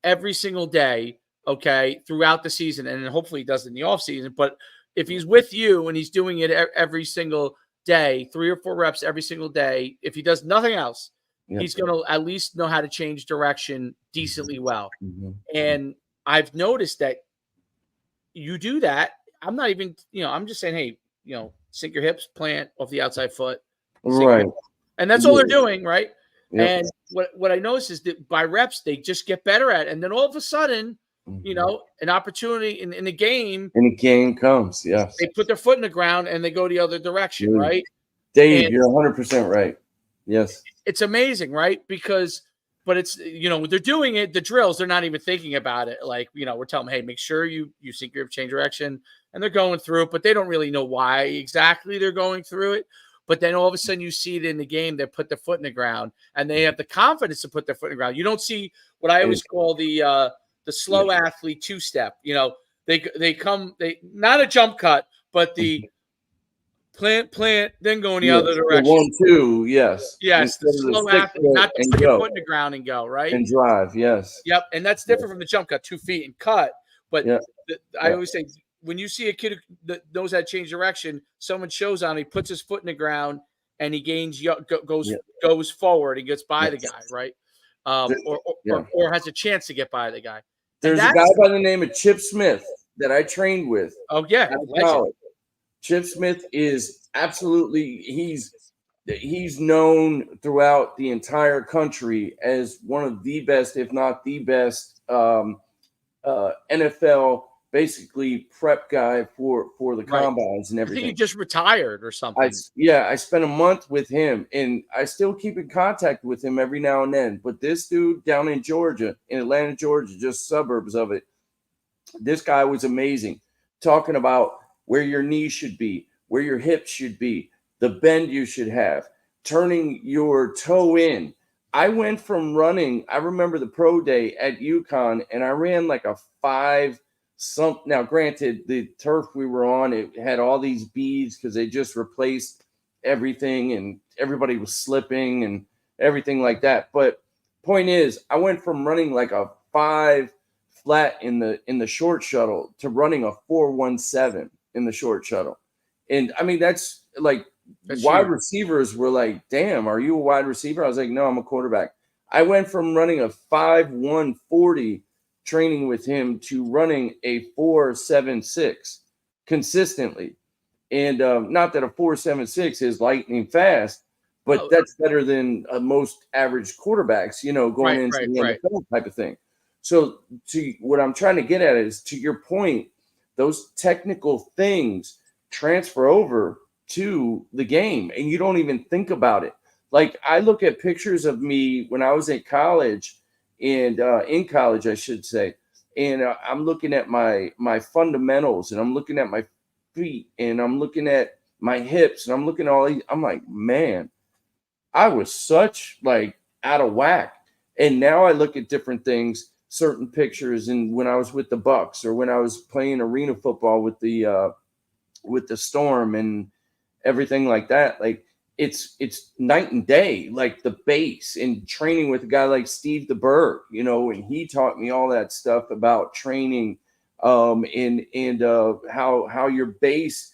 every single day, okay, throughout the season, and then hopefully he does it in the off season. But if he's with you and he's doing it every single day, 3 or 4 reps every single day, if he does nothing else, he's going to at least know how to change direction decently well. And I've noticed that you do that. I'm not even, I'm just saying, hey, sink your hips, plant off the outside foot. Right. And that's all they're doing, right? And what I noticed is that by reps, they just get better at it. And then all of a sudden, an opportunity in the game. And the game comes, yes. They put their foot in the ground and they go the other direction, right? Dave, you're 100% right. Yes. It's amazing, right? But it's, they're doing it, the drills, they're not even thinking about it. Like, we're telling them, hey, make sure you sink your change direction. And they're going through it, but they don't really know why exactly they're going through it. But then all of a sudden you see it in the game, they put their foot in the ground and they have the confidence to put their foot in the ground. You don't see what I always call the slow athlete 2-step. They come, not a jump cut, but the plant, then go in the other direction. 1-2, yes. Yes, the slow athlete, not to put your foot in the ground and go, right? And drive, yes. Yep, and that's different from the jump cut, 2 feet and cut. But I always say, when you see a kid that knows how to change direction, someone shows on, he puts his foot in the ground and he goes forward and gets by the guy, right? Or has a chance to get by the guy. There's a guy by the name of Chip Smith that I trained with. Oh yeah, Chip Smith is absolutely he's known throughout the entire country as one of the best, if not the best, NFL basically prep guy for the combines and everything. I think he just retired or something. I spent a month with him and I still keep in contact with him every now and then. But this dude down in Georgia, in Atlanta, Georgia, just suburbs of it, this guy was amazing. Talking about where your knees should be, where your hips should be, the bend you should have, turning your toe in. I went from running, I remember the pro day at UConn, and I ran like a 5 something. Now, granted, the turf we were on, it had all these beads because they just replaced everything and everybody was slipping and everything like that. But point is, I went from running like a 5 flat in the short shuttle to running a 4.17 in the short shuttle. And I mean, that's wide receivers were like, damn, are you a wide receiver? I was like, no, I'm a quarterback. I went from running a 5.140 training with him to running a 4.76 consistently. And not that a 4.76 is lightning fast, but that's better than most average quarterbacks, going into the NFL type of thing. So what I'm trying to get at is, to your point, those technical things transfer over to the game and you don't even think about it. Like, I look at pictures of me when I was in college and in college, I should say, and I'm looking at my fundamentals and I'm looking at my feet and I'm looking at my hips and I'm looking at all these. I'm like, man, I was such out of whack. And now I look at different things, certain pictures, and when I was with the Bucks or when I was playing arena football with the Storm and everything like that, it's night and day, like the base, and training with a guy like Steve DeBerg, and he taught me all that stuff about training, and how your base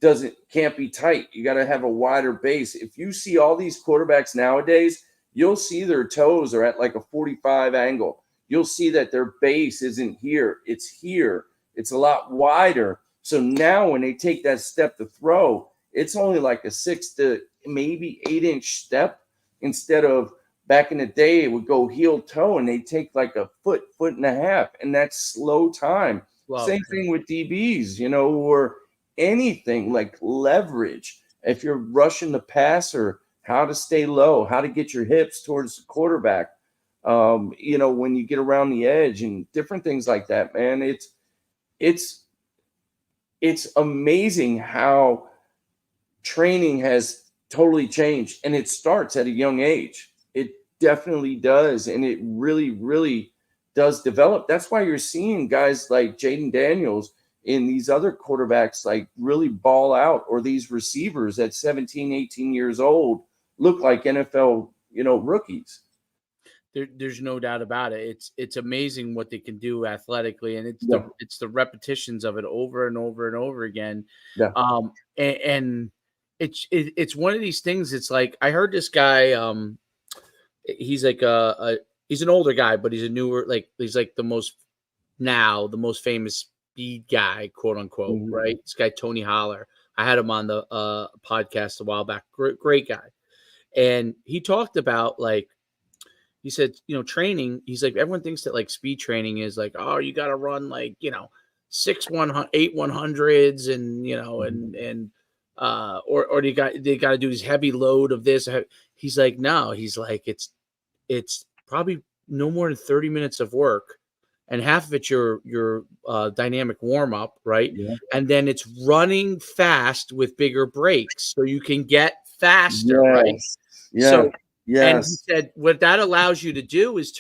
can't be tight. You got to have a wider base. If you see all these quarterbacks nowadays, you'll see their toes are at like a 45 angle. You'll see that their base isn't here. It's here. It's a lot wider. So now when they take that step to throw, it's only like a 6 to maybe 8-inch step instead of back in the day, it would go heel toe and they take like a foot and a half. And that's slow time. Same thing with DBs, or anything like leverage. If you're rushing the passer, how to stay low, how to get your hips towards the quarterback, when you get around the edge and different things like that, man. It's amazing how training has totally changed, and it starts at a young age. It definitely does, and it really, really does develop. That's why you're seeing guys like Jaden Daniels and these other quarterbacks like really ball out, or these receivers at 17, 18 years old look like NFL, rookies. There's no doubt about it. It's amazing what they can do athletically, and it's the repetitions of it over and over and over again. Yeah. And it's one of these things. It's like I heard this guy. He's like he's an older guy, but he's a newer, like he's like the most famous speed guy, quote unquote, right? This guy Tony Holler. I had him on the podcast a while back. Great guy, and he talked about like. He said, training. He's like, everyone thinks that like speed training is like, oh, you got to run like 8 100s, and or they got to do this heavy load of this. He's like, no. He's like, it's probably no more than 30 minutes of work, and half of it's your dynamic warm up, right? Yeah. And then it's running fast with bigger breaks, so you can get faster, right? Yeah. So. Yes. And he said, what that allows you to do is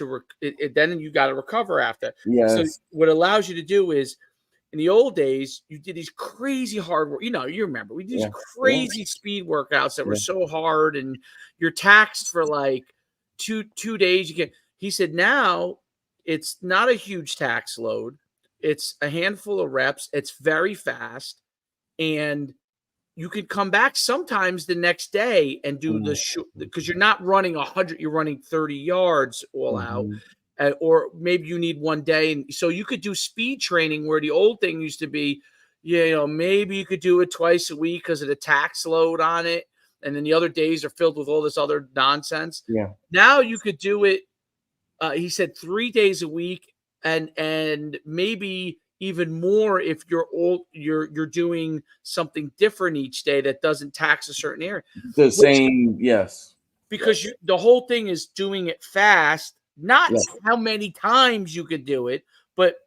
then you got to recover after. Yes. So what allows you to do is, in the old days, you did these crazy hard work. You remember we did these crazy speed workouts that were so hard, and you're taxed for like two days. He said, now it's not a huge tax load. It's a handful of reps. It's very fast, and you could come back sometimes the next day and do because you're not running 100, you're running 30 yards all out, or maybe you need one day. And so you could do speed training where the old thing used to be, maybe you could do it twice a week because of the tax load on it. And then the other days are filled with all this other nonsense. Yeah. Now you could do it. He said 3 days a week and maybe even more if you're doing something different each day that doesn't tax a certain area. Yes. Because the whole thing is doing it fast, not how many times you could do it, but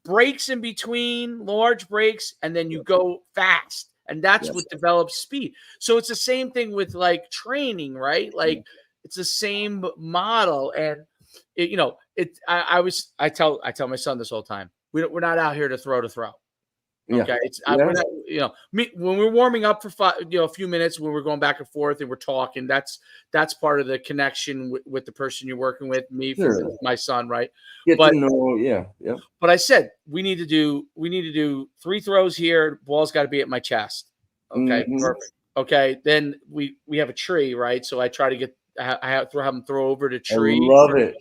breaks in between, large breaks, and then you go fast. And that's what develops speed. So it's the same thing with like training, right? Like it's the same model. And I tell my son this all the time. We're not out here to throw. Okay, we're not, when we're warming up for a few minutes, when we're going back and forth and we're talking, that's part of the connection with the person you're working with. Me, for my son, right? To know, But I said we need to do 3 throws here. Ball's got to be at my chest. Okay, perfect. Okay, then we have a tree, right? So I try to have him throw over the tree. I love it.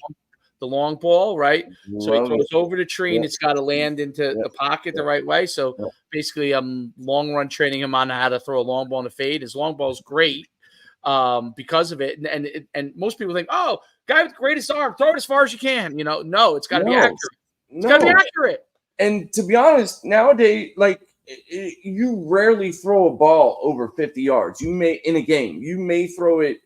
The long ball, right? So he throws over the tree and it's got to land into the pocket the right way. So basically, I'm long run training him on how to throw a long ball in the fade. His long ball is great because of it. And most people think, oh, guy with the greatest arm, throw it as far as you can. No, it's got to be accurate. It's got to be accurate. And to be honest, nowadays, like you rarely throw a ball over 50 yards. In a game, you may throw it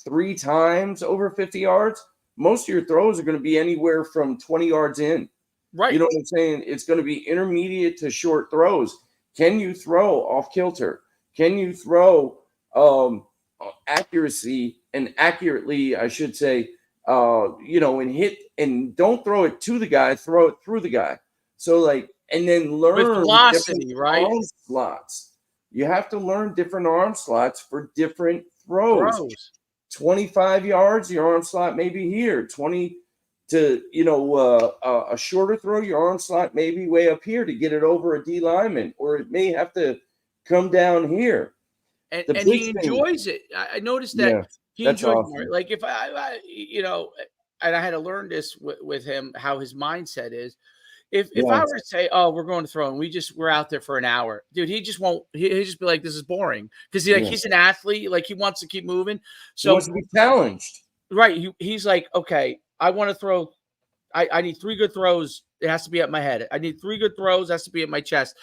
3 times over 50 yards. Most of your throws are going to be anywhere from 20 yards in. Right. You know what I'm saying? It's going to be intermediate to short throws. Can you throw off kilter? Can you throw accuracy and accurately, I should say, and hit, and don't throw it to the guy, throw it through the guy. So and then learn with velocity, right? Arm slots. You have to learn different arm slots for different throws. 25 yards, your arm slot may be here. 20 to, a shorter throw, your arm slot may be way up here to get it over a D lineman, or it may have to come down here. And The he big thing, enjoys it. I noticed that yeah, he that's enjoys more. awesome. Like if and I had to learn this with him, how his mindset is. If I Yes, were to say, "Oh, we're going to throw," and we're out there for an hour, dude, he just won't. He'd just be like, "This is boring," because yeah. he's an athlete, like he wants to keep moving. He wants So to be challenged. right, he's like, "Okay, I want to throw. I need 3 good throws. It has to be at my head. I need 3 good throws. It has to be at my chest.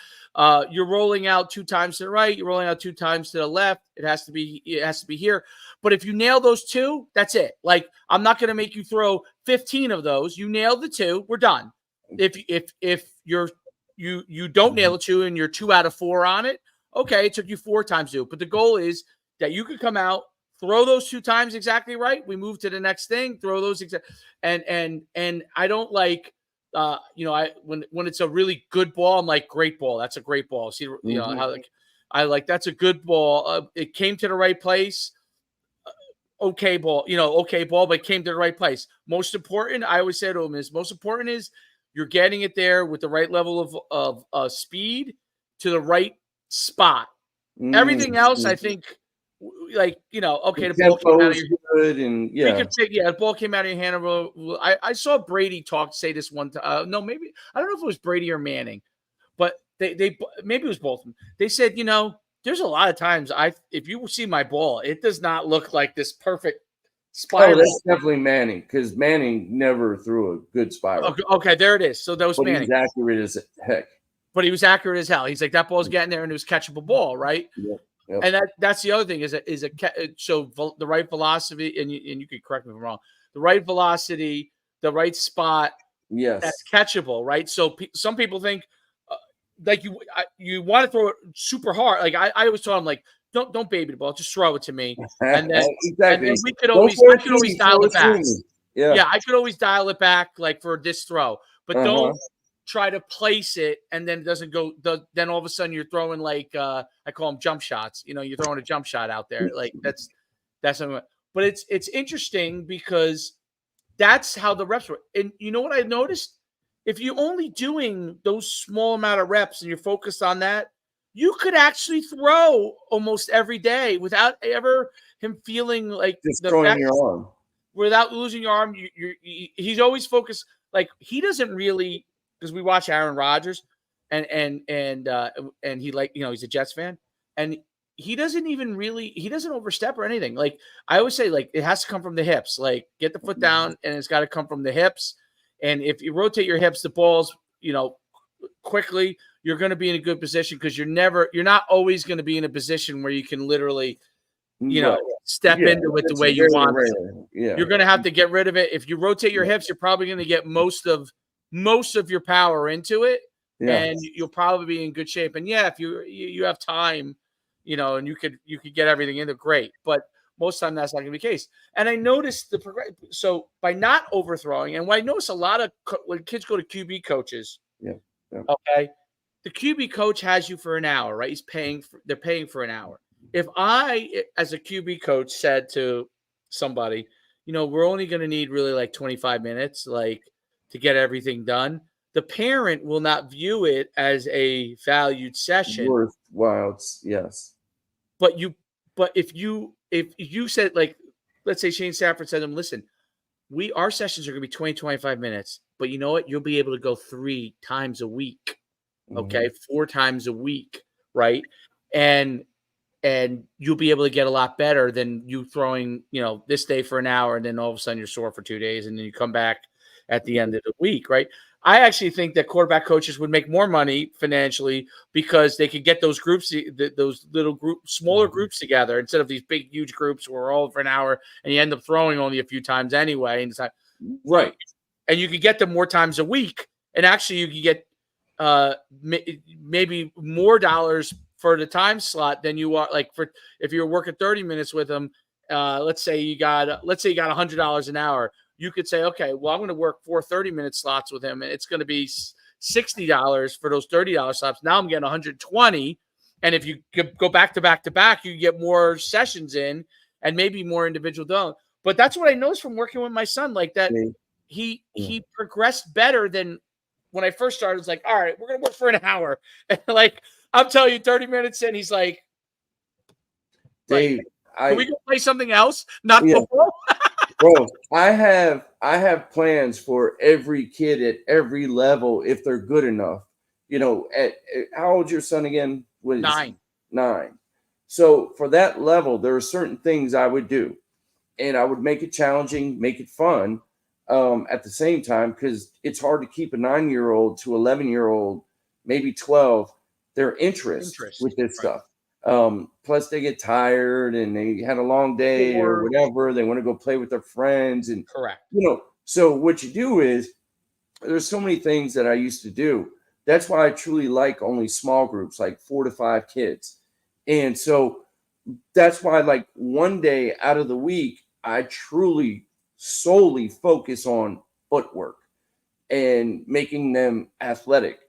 You're rolling out 2 times to the right. You're rolling out 2 times to the left. It has to be here. But if you nail those 2, that's it. Like I'm not going to make you throw 15 of those. You nailed the 2, we're done. If you don't nail the 2 and you're 2 out of 4 on it, okay, it took you 4 times to do it. But the goal is that you could come out, throw those 2 times exactly right. We move to the next thing, throw those and I don't like I when it's a really good ball, I'm like, great ball. That's a great ball. See, how like I like that's a good ball. It came to the right place. Okay ball, okay ball, but it came to the right place. Most important, I always say to him is most important is you're getting it there with the right level of speed to the right spot. Everything else, I think, like okay, The the ball came out of tempo's your good, and we yeah, could say, yeah, the ball came out of your hand. I saw Brady say this one time. No, maybe I don't know if it was Brady or Manning, but they maybe it was both of them. They said, there's a lot of times if you see my ball, it does not look like this perfect oh, spiral. that's definitely Manning, because Manning never threw a good spiral, Okay, there it is. So that was but Manning, he's accurate as heck. but he was accurate as hell. He's like that ball's getting there and it was catchable ball, right? Yep, yep. And that's the other thing so the right velocity, and you could correct me if I'm wrong. The right velocity, the right spot, that's Yes. catchable, right? So some people think like you want to throw it super hard. Like I always tell them like don't baby the ball, just throw it to me, and then Exactly. we could Don't always throw I it could to always me, dial throw it it through back. me. Yeah. Yeah, I could always dial it back like for this throw, but Uh-huh. don't try to place it and then it doesn't go. Then all of a sudden you're throwing like I call them jump shots. You're throwing a jump shot out there. Like that's something. But it's interesting because that's how the reps were. And you know what I noticed? If you're only doing those small amount of reps and you're focused on that, you could actually throw almost every day without ever him feeling like the Destroying fact your arm. without losing your arm. He's always focused. Like he doesn't really because we watch Aaron Rodgers and he he's a Jets fan and he doesn't overstep or anything. Like I always say, like it has to come from the hips. Like get the foot down and it's got to come from the hips. And if you rotate your hips, the balls, quickly, you're going to be in a good position because you're not always going to be in a position where you can literally, Right. step Yeah, into it the that's way you very want. rare. Yeah. You're going to have to get rid of it. If you rotate your hips, you're probably going to get most of your power into it, Yeah. and you'll probably be in good shape. And yeah, if you have time, and you could get everything into great, but most of the time that's not going to be the case. And I noticed so by not overthrowing, and what I notice a lot of when kids go to QB coaches, Yeah. Yeah. okay, the QB coach has you for an hour, right? They're paying for an hour. If I, as a QB coach, said to somebody, we're only going to need really like 25 minutes, like to get everything done, the parent will not view it as a valued session. Worthwhile. Yes. But if you said, like, let's say Shane Stafford said to him, listen, our sessions are going to be 20, 25 minutes, but you know what? You'll be able to go 3 times a week. Okay. 4 times a week. Right. And you'll be able to get a lot better than you throwing, this day for an hour and then all of a sudden you're sore for 2 days and then you come back at the end of the week, right? I actually think that quarterback coaches would make more money financially because they could get those groups, those little smaller groups together instead of these big, huge groups where we're all for an hour and you end up throwing only a few times anyway. And it's like, Right. And you could get them more times a week. And actually you could get maybe more dollars for the time slot than you are like for if you're working 30 minutes with them. Let's say you got $100 an hour. You could say, okay, well, I'm going to work 4 30-minute slots with him, and it's going to be $60 for those $30 slots. Now I'm getting 120, and if you go back to back to back, you get more sessions in and maybe more individual done. But that's what I noticed from working with my son, like that he progressed better than when I first started. It's like, all right, we're going to work for an hour. And like, I'm telling you, 30 minutes in, he's like, Dave, can we go play something else? Not yeah, football? bro, I have plans for every kid at every level if they're good enough. How old's your son again? What is he? 9. 9. So for that level, there are certain things I would do, and I would make it challenging, make it fun, at the same time, because it's hard to keep a 9-year-old to 11-year-old, maybe 12, their interest with this Right. stuff. Plus they get tired and they had a long day or whatever. They want to go play with their friends. And, Correct. so what you do is there's so many things that I used to do. That's why I truly like only small groups, like 4 to 5 kids. And so that's why, like, one day out of the week, I truly solely focus on footwork and making them athletic.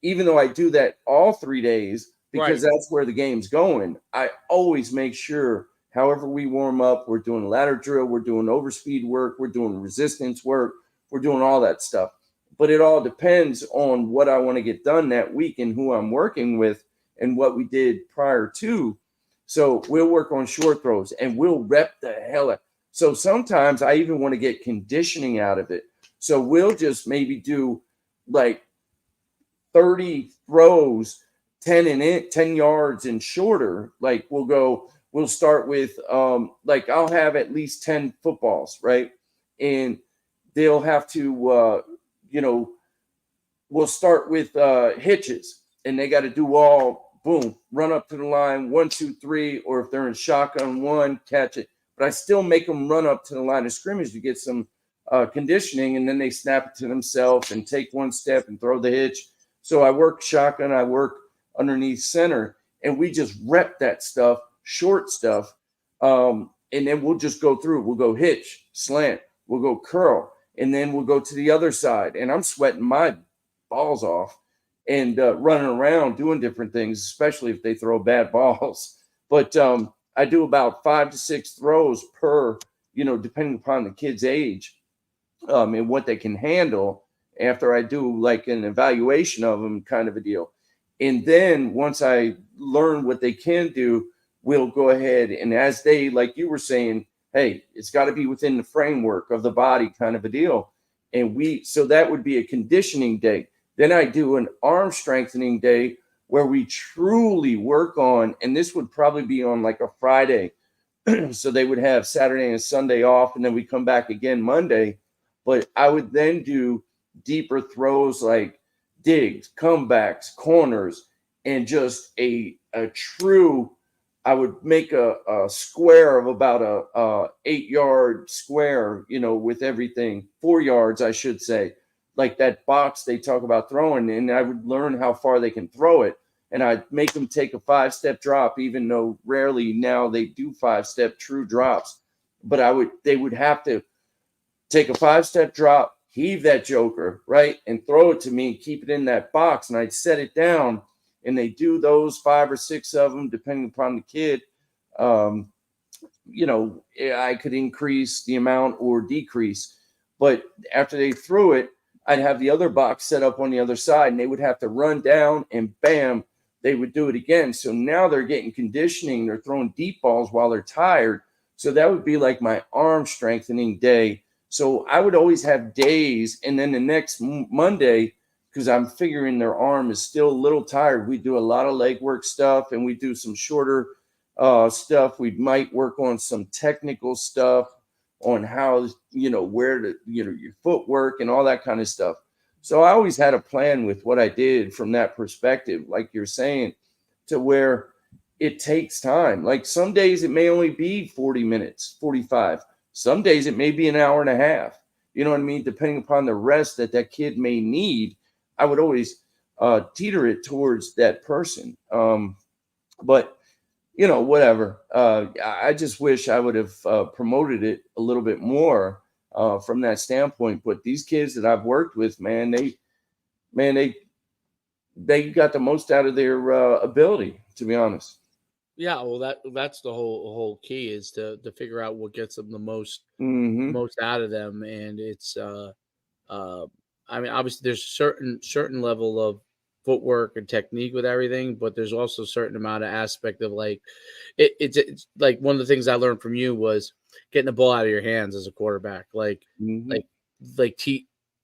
Even though I do that all 3 days, because Right. that's where the game's going, I always make sure, however we warm up, we're doing ladder drill, we're doing overspeed work, we're doing resistance work, we're doing all that stuff. But it all depends on what I want to get done that week and who I'm working with and what we did prior to. So we'll work on short throws and we'll rep the hell out. So sometimes I even want to get conditioning out of it. So we'll just maybe do like 30 throws, 10 yards and shorter. Like we'll start with like I'll have at least 10 footballs, right? And they'll have to we'll start with hitches, and they got to do all boom, run up to the line, 1, 2, 3, or if they're in shotgun, 1, catch it. But I still make them run up to the line of scrimmage to get some conditioning, and then they snap it to themselves and take one step and throw the hitch. So I work shotgun, I work underneath center, and we just rep that stuff, short stuff, and then we'll just go through. We'll go hitch, slant, we'll go curl, and then we'll go to the other side. And I'm sweating my balls off and running around doing different things, especially if they throw bad balls. But I do about 5 to 6 throws per, depending upon the kid's age, and what they can handle after I do like an evaluation of them, kind of a deal. And then once I learn what they can do, we'll go ahead and, as they, like you were saying, hey, it's got to be within the framework of the body, kind of a deal. So that would be a conditioning day. Then I do an arm strengthening day where we truly work on, and this would probably be on like a Friday. So they would have Saturday and Sunday off, and then we come back again Monday. But I would then do deeper throws like digs, comebacks, corners, and just a true, I would make a square of about a 8-yard square, with everything, 4 yards, I should say, like that box they talk about throwing. And I would learn how far they can throw it. And I'd make them take a 5-step drop, even though rarely now they do 5-step true drops. But they would have to take a 5-step drop, heave that joker, right, and throw it to me and keep it in that box. And I'd set it down, and they do those 5 or 6 of them, depending upon the kid. I could increase the amount or decrease. But after they threw it, I'd have the other box set up on the other side, and they would have to run down, and bam, they would do it again. So now they're getting conditioning. They're throwing deep balls while they're tired. So that would be like my arm strengthening day. So I would always have days, and then the next Monday, because I'm figuring their arm is still a little tired, we do a lot of leg work stuff, and we do some shorter stuff. We might work on some technical stuff on how, where to, your footwork and all that kind of stuff. So I always had a plan with what I did from that perspective, like you're saying, to where it takes time. Like some days it may only be 40 minutes, 45. Some days it may be an hour and a half. You know what I mean? Depending upon the rest that kid may need, I would always teeter it towards that person. But whatever. I just wish I would have promoted it a little bit more from that standpoint. But these kids that I've worked with, man, they got the most out of their ability, to be honest. Yeah, well, that's the whole key is to figure out what gets them the Mm-hmm. most out of them, and it's I mean, obviously there's a certain level of footwork and technique with everything, but there's also a certain amount of aspect of like it's like one of the things I learned from you was getting the ball out of your hands as a quarterback. Mhm. Like like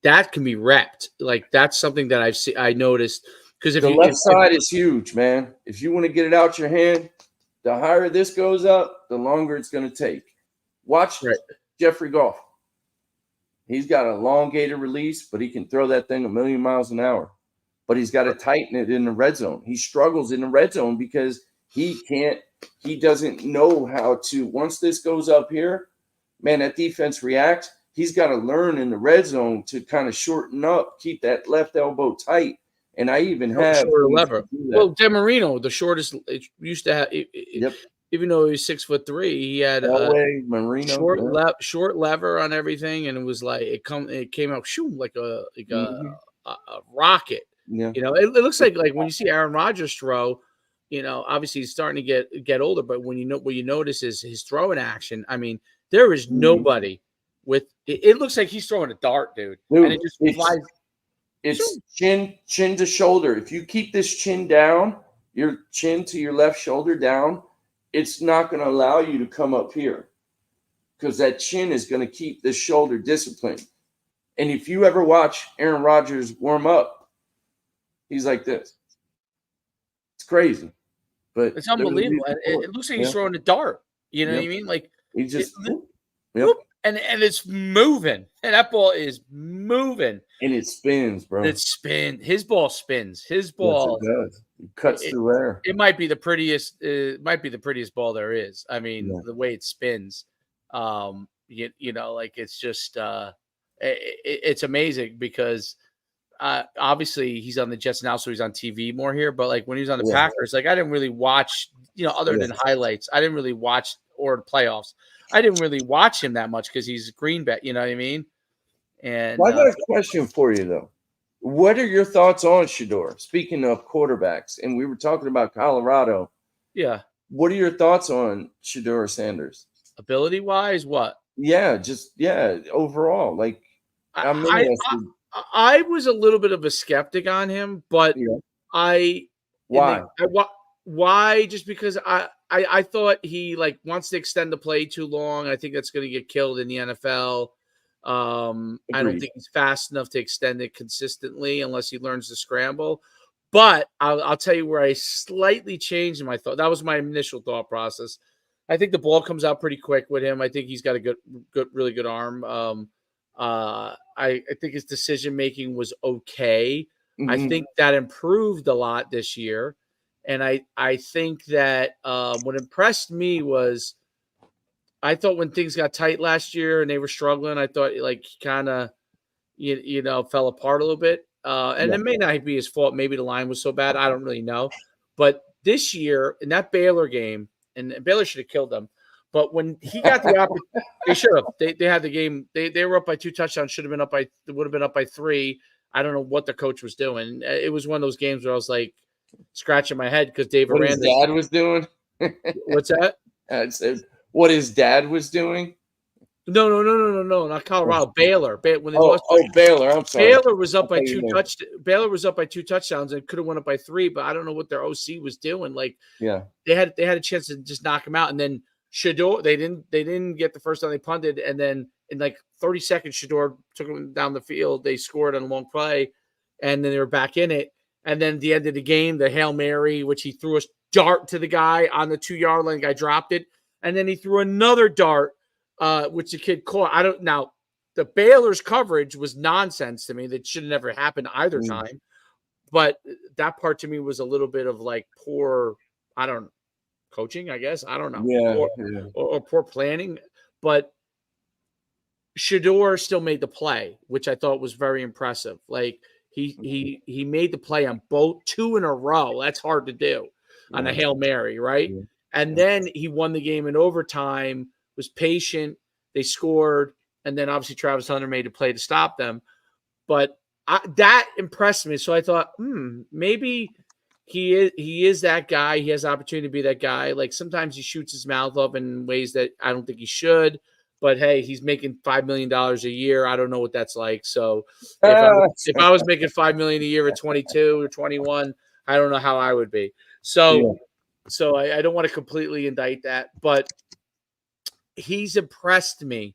that can be repped. Like that's something that I noticed because The left side is huge, man. If you want to get it out your hand, the higher this goes up, the longer it's going to take. Watch right. Jeffrey Goff. He's got a elongated release, but he can throw that thing a million miles an hour. But he's got to tighten it in the red zone. He struggles in the red zone because he doesn't know how to. Once this goes up here, man, that defense reacts. He's got to learn in the red zone to kind of shorten up, keep that left elbow tight. And I even have Shorter lever. do Well, that. DeMarino, the shortest, it used to have. Yep. Even though he was 6'3", he had a Elway, Marino, short lever on everything, and it was like it came out like Mhm. a rocket. Yeah. You know, it looks like when you see Aaron Rodgers throw, you know, obviously he's starting to get older, but when what you notice is his throwing action. I mean, there is Mhm. nobody with it looks like he's throwing a dart, dude, and it Dude, just it's flies. it's chin to shoulder. If you keep this chin down, your chin to your left shoulder down, it's not going to allow you to come up here because that chin is going to keep the shoulder disciplined. And if you ever watch Aaron Rodgers warm up, he's like this. It's crazy, but It's they're the unbelievable, reason and for it it. looks like he's Yeah, throwing a dart. You know what yep. I mean? Like He it, just, yep, whoop, and it's moving, and that ball is moving. and it spins, bro. His ball spins. His Yes, it ball. does. It cuts It, through air. it might be the prettiest. It might be the prettiest ball there is. I mean, Yeah, the way it spins. You know, like it's just it's amazing because obviously he's on the Jets now, so he's on TV more here. But like when he was on the yeah, Packers, like I didn't really watch, you know, other yeah. than highlights. I didn't really watch or the playoffs. I didn't really watch him that much because he's green bet. You know what I mean? And Well, I got a question for you though. What are your thoughts on Shador? Speaking of quarterbacks, and we were talking about Colorado. yeah, What are your thoughts on Shador Sanders? ability wise, what Yeah, just overall. Like I'm I, I interested. I was a little bit of a skeptic on him, but Yeah. I in the Why? why just because I thought he like wants to extend the play too long. I think that's going to get killed in the NFL. I don't Agreed. think he's fast enough to extend it consistently unless he learns to scramble. But I'll tell you where I slightly changed my thought. That was my initial thought process. I think the ball comes out pretty quick with him. I think he's got a really good arm. I think his decision making was okay. I Hmm. think that improved a lot this year, and I think that what impressed me was I thought when things got tight last year and they were struggling, I thought like he kind of you know fell apart a little bit. And Yeah. it may not be his fault. Maybe the line was so bad. I don't really know. But this year in that Baylor game, and Baylor should have killed them. But when he got the opportunity, they should have. They had the game. They were up by 2 touchdowns. Should have been up by. Would have been up by 3. I don't know what the coach was doing. It was one of those games where I was like scratching my head because Dave What his Aranda's. dad was doing? What's that? I said what his dad was doing. No, not Colorado. Baylor. When they Oh, lost, Baylor. I'm sorry. I thought you meant, Baylor was up by 2 touchdowns and could have went up by 3, but I don't know what their OC was doing. Like yeah. they had a chance to just knock him out, and then Shador they didn't get the first time they punted, and then in like 30 seconds Shador took him down the field. They scored on a long play, and then they were back in it. And then at the end of the game, the Hail Mary, which he threw a dart to the guy on the 2-yard line, the guy dropped it, and then he threw another dart, which the kid caught. I don't now. The Baylor's coverage was nonsense to me. That should have never happened either Mm. time. But that part to me was a little bit of like poor, I don't know, coaching, I guess. I don't know. Yeah. Poor, Yeah. or poor planning. But Shador still made the play, which I thought was very impressive. Like he made the play on both 2 in a row. That's hard to do on a Yeah. Hail Mary, right? Yeah. And then he won the game in overtime, was patient, they scored, and then obviously Travis Hunter made a play to stop them. But that impressed me. So I thought, maybe he is that guy. He has the opportunity to be that guy. Like sometimes he shoots his mouth off in ways that I don't think he should. But hey, he's making $5 million a year. I don't know what that's like. So if I was making $5 million a year at 22 or 21, I don't know how I would be. So I don't want to completely indict that, but he's impressed me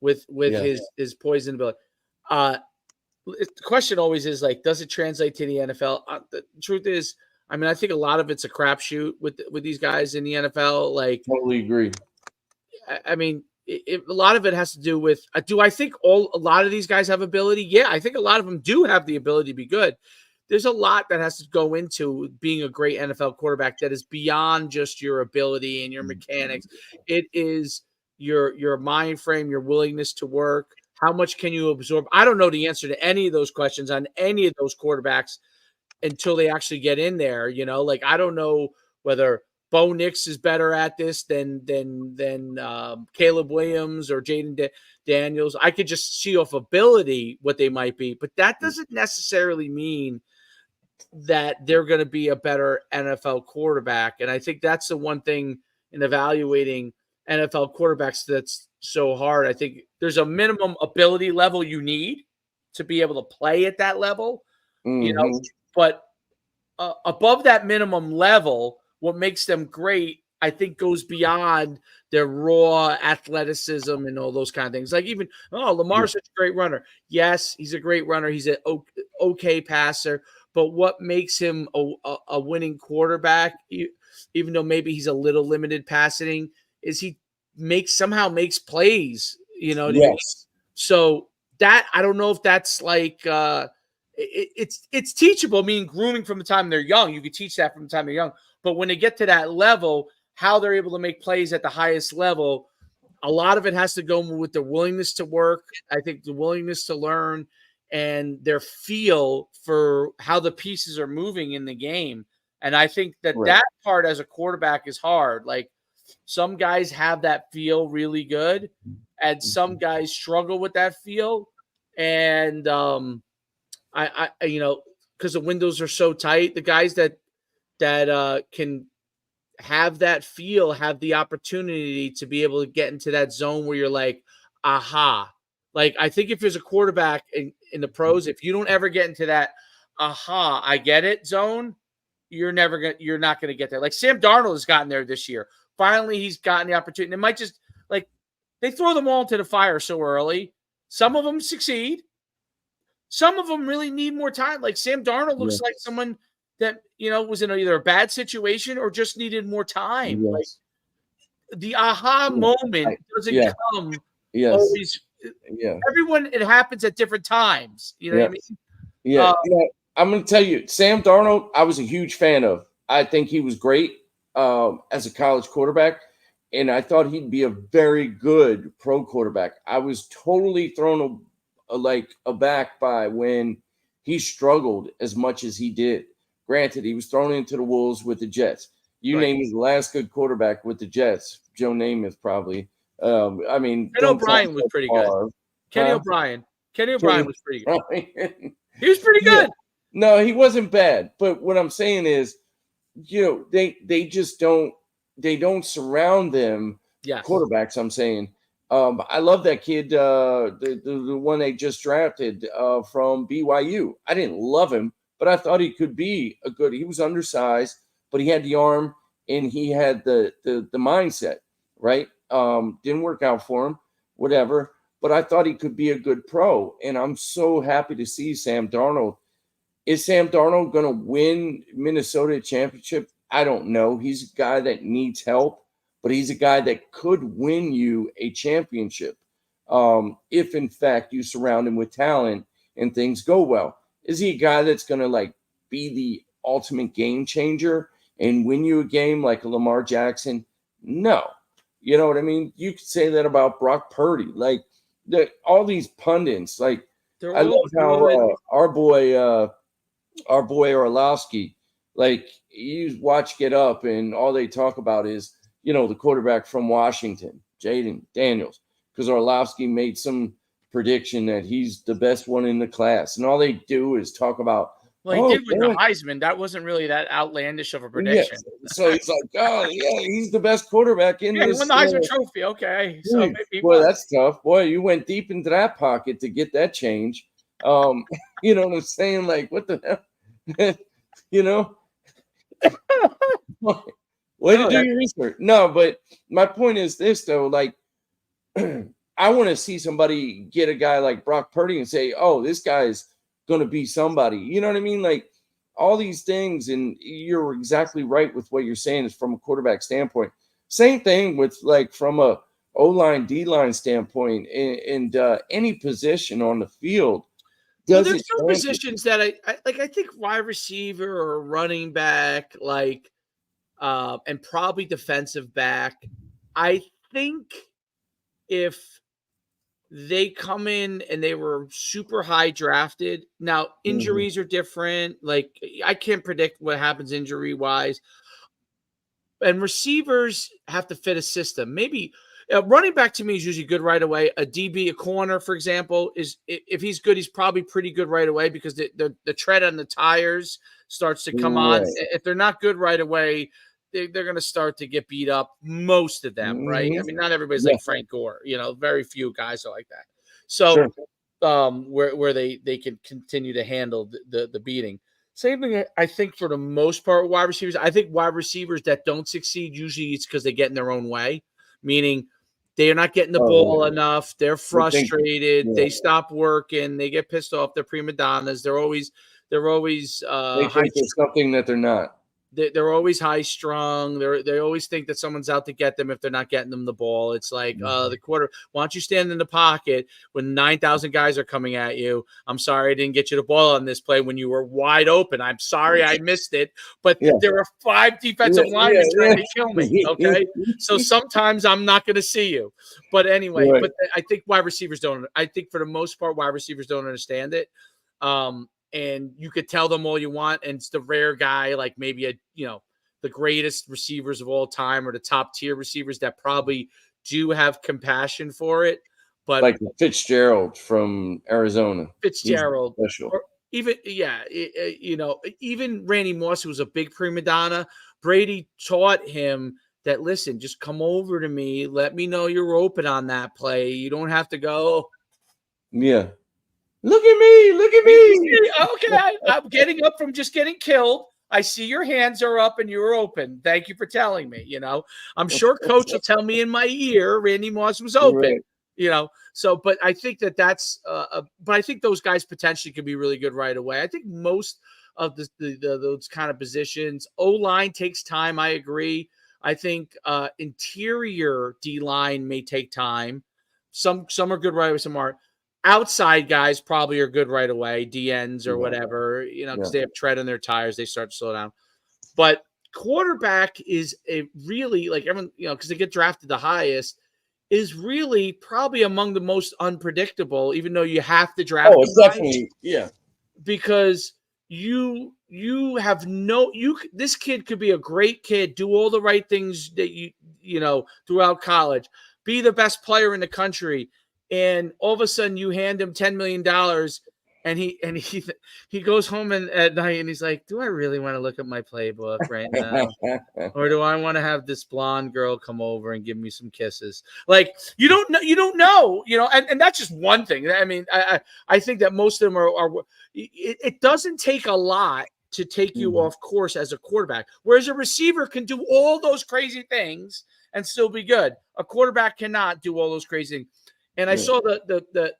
with his poison ability. The question always is like, does it translate to the NFL? The truth is, I mean, I think a lot of it's a crapshoot with these guys in the NFL. Like, totally agree. I mean, a lot of it has to do with. Do I think a lot of these guys have ability? Yeah, I think a lot of them do have the ability to be good. There's a lot that has to go into being a great NFL quarterback that is beyond just your ability and your mechanics. It is your mind frame, your willingness to work. How much can you absorb? I don't know the answer to any of those questions on any of those quarterbacks until they actually get in there. Like I don't know whether Bo Nix is better at this than Caleb Williams or Jaden Daniels. I could just see off ability what they might be, but that doesn't necessarily mean that they're going to be a better NFL quarterback. And I think that's the one thing in evaluating NFL quarterbacks that's so hard. I think there's a minimum ability level you need to be able to play at that level, but above that minimum level, what makes them great, I think, goes beyond their raw athleticism and all those kind of things. Like even, Lamar's such a great runner. Yes, he's a great runner. He's an okay passer. But what makes him a winning quarterback, even though maybe he's a little limited passing, is he somehow makes plays, Yes. So that, I don't know if that's like it's teachable, meaning grooming from the time they're young. You can teach that from the time they're young. But when they get to that level, how they're able to make plays at the highest level, a lot of it has to go with the willingness to work. I think the willingness to learn and their feel for how the pieces are moving in the game. And I think that part as a quarterback is hard. Like some guys have that feel really good and some guys struggle with that feel. And I because the windows are so tight, the guys that can have that feel, have the opportunity to be able to get into that zone where you're like, aha. Like, I think if there's a quarterback in the pros, if you don't ever get into that, aha, I get it zone, you're not going to get there. Like Sam Darnold has gotten there this year. Finally, he's gotten the opportunity. It might just, like, they throw them all into the fire so early. Some of them succeed. Some of them really need more time. Like Sam Darnold looks like someone that, was in either a bad situation or just needed more time. Like the aha moment doesn't come always. Everyone, it happens at different times. You know what I mean? Yeah. I'm going to tell you, Sam Darnold, I was a huge fan of. I think he was great as a college quarterback, and I thought he'd be a very good pro quarterback. I was totally thrown aback by when he struggled as much as he did. Granted, he was thrown into the wolves with the Jets. You name me the last good quarterback with the Jets. Joe Namath probably. I mean, Ken O'Brien was pretty good. Kenny O'Brien was pretty good. He was pretty good. No, he wasn't bad. But what I'm saying is, they just don't surround them quarterbacks. I'm saying. I love that kid, the one they just drafted from BYU. I didn't love him, but I thought he could be he was undersized, but he had the arm and he had the mindset, right? Didn't work out for him, whatever. But I thought he could be a good pro. And I'm so happy to see Sam Darnold. Is Sam Darnold going to win Minnesota championship? I don't know. He's a guy that needs help, but he's a guy that could win you a championship if, in fact, you surround him with talent and things go well. Is he a guy that's going to be the ultimate game changer and win you a game like a Lamar Jackson? No. You know what I mean? You could say that about Brock Purdy. All these pundits, I love how our boy Orlovsky, you watch Get Up and all they talk about is, the quarterback from Washington, Jaden Daniels, because Orlovsky made some prediction that he's the best one in the class. And all they do is talk about Well, he Oh, did win the Heisman. That wasn't really that outlandish of a prediction. yes. So he's like, oh yeah, he's the best quarterback in Yeah, he this. won the Heisman Trophy. Okay, so maybe he Boy, was. that's tough. Boy, you went deep into that pocket to get that change. You know what I'm saying? Like, what the hell? You know, way to No, do your research. No, but my point is this though, like I want to see somebody get a guy like Brock Purdy and say, oh, this guy's gonna be somebody. You know what I mean? Like all these things, and you're exactly right with what you're saying is from a quarterback standpoint. Same thing with like from a O-line, D-line standpoint, and any position on the field. well, Does there's it some translate? positions that I like. I think wide receiver or running back, like, and probably defensive back. I think if they come in and they were super high drafted. Now, Mhm. injuries are different. Like, I can't predict what happens injury wise. And receivers have to fit a system. Maybe running back to me is usually good right away. A DB, a corner, for example, is if he's good, he's probably pretty good right away because the tread on the tires starts to come on. Right. If they're not good right away, they're going to start to get beat up. Most of them, right? I Mhm. mean, not everybody's Yeah, like Frank Gore. Very few guys are like that. sure. So, where they can continue to handle the beating. Same thing, I think, for the most part, wide receivers. I think wide receivers that don't succeed, usually it's because they get in their own way, meaning they are not getting the Oh, ball yeah. enough. They're They think, frustrated. yeah, They stop working. They get pissed off. They're prima donnas. They're always they high. think there's something that they're not. They're always high strung. They always think that someone's out to get them if they're not getting them the ball. It's like Mhm. the quarter. Why don't you stand in the pocket when 9,000 guys are coming at you? I'm sorry I didn't get you the ball on this play when you were wide open. I'm sorry I missed it, but Yeah, there are 5 yeah, defensive linemen trying yeah, to kill me. yeah. Okay, so sometimes I'm not going to see you. But anyway, Right. but I think wide receivers don't. I think for the most part, wide receivers don't understand it. And you could tell them all you want, and it's the rare guy, like maybe the greatest receivers of all time or the top tier receivers that probably do have compassion for it. But Like Fitzgerald from Arizona. He's Fitzgerald, special. or even, even Randy Moss, who was a big prima donna, Brady taught him that, listen, just come over to me. Let me know you're open on that play. You don't have to go, Yeah. Look at me. Look at me. okay, I'm getting up from just getting killed. I see your hands are up and you're open. Thank you for telling me. I'm sure coach will tell me in my ear Randy Moss was open. Right. So, but I think but I think those guys potentially could be really good right away. I think most of those kind of positions, O-line takes time. I agree. I think interior D-line may take time. Some are good right away. Some aren't. Outside guys probably are good right away, DNs or Yeah. whatever, Yeah. because they have tread on their tires, they start to slow down. But quarterback is a really, like, everyone, because they get drafted the highest, is really probably among the most unpredictable, even though you have to draft Oh, them it's high, definitely, yeah. because you have this kid could be a great kid, do all the right things that throughout college, be the best player in the country, and all of a sudden you hand him $10 million, and he goes home at night and he's like, do I really want to look at my playbook right now? Or do I want to have this blonde girl come over and give me some kisses? Like, you don't know, and that's just one thing. I mean, I think that most of them are it doesn't take a lot to take you Mhm. off course as a quarterback, whereas a receiver can do all those crazy things and still be good. A quarterback cannot do all those crazy things. And I Yeah. saw the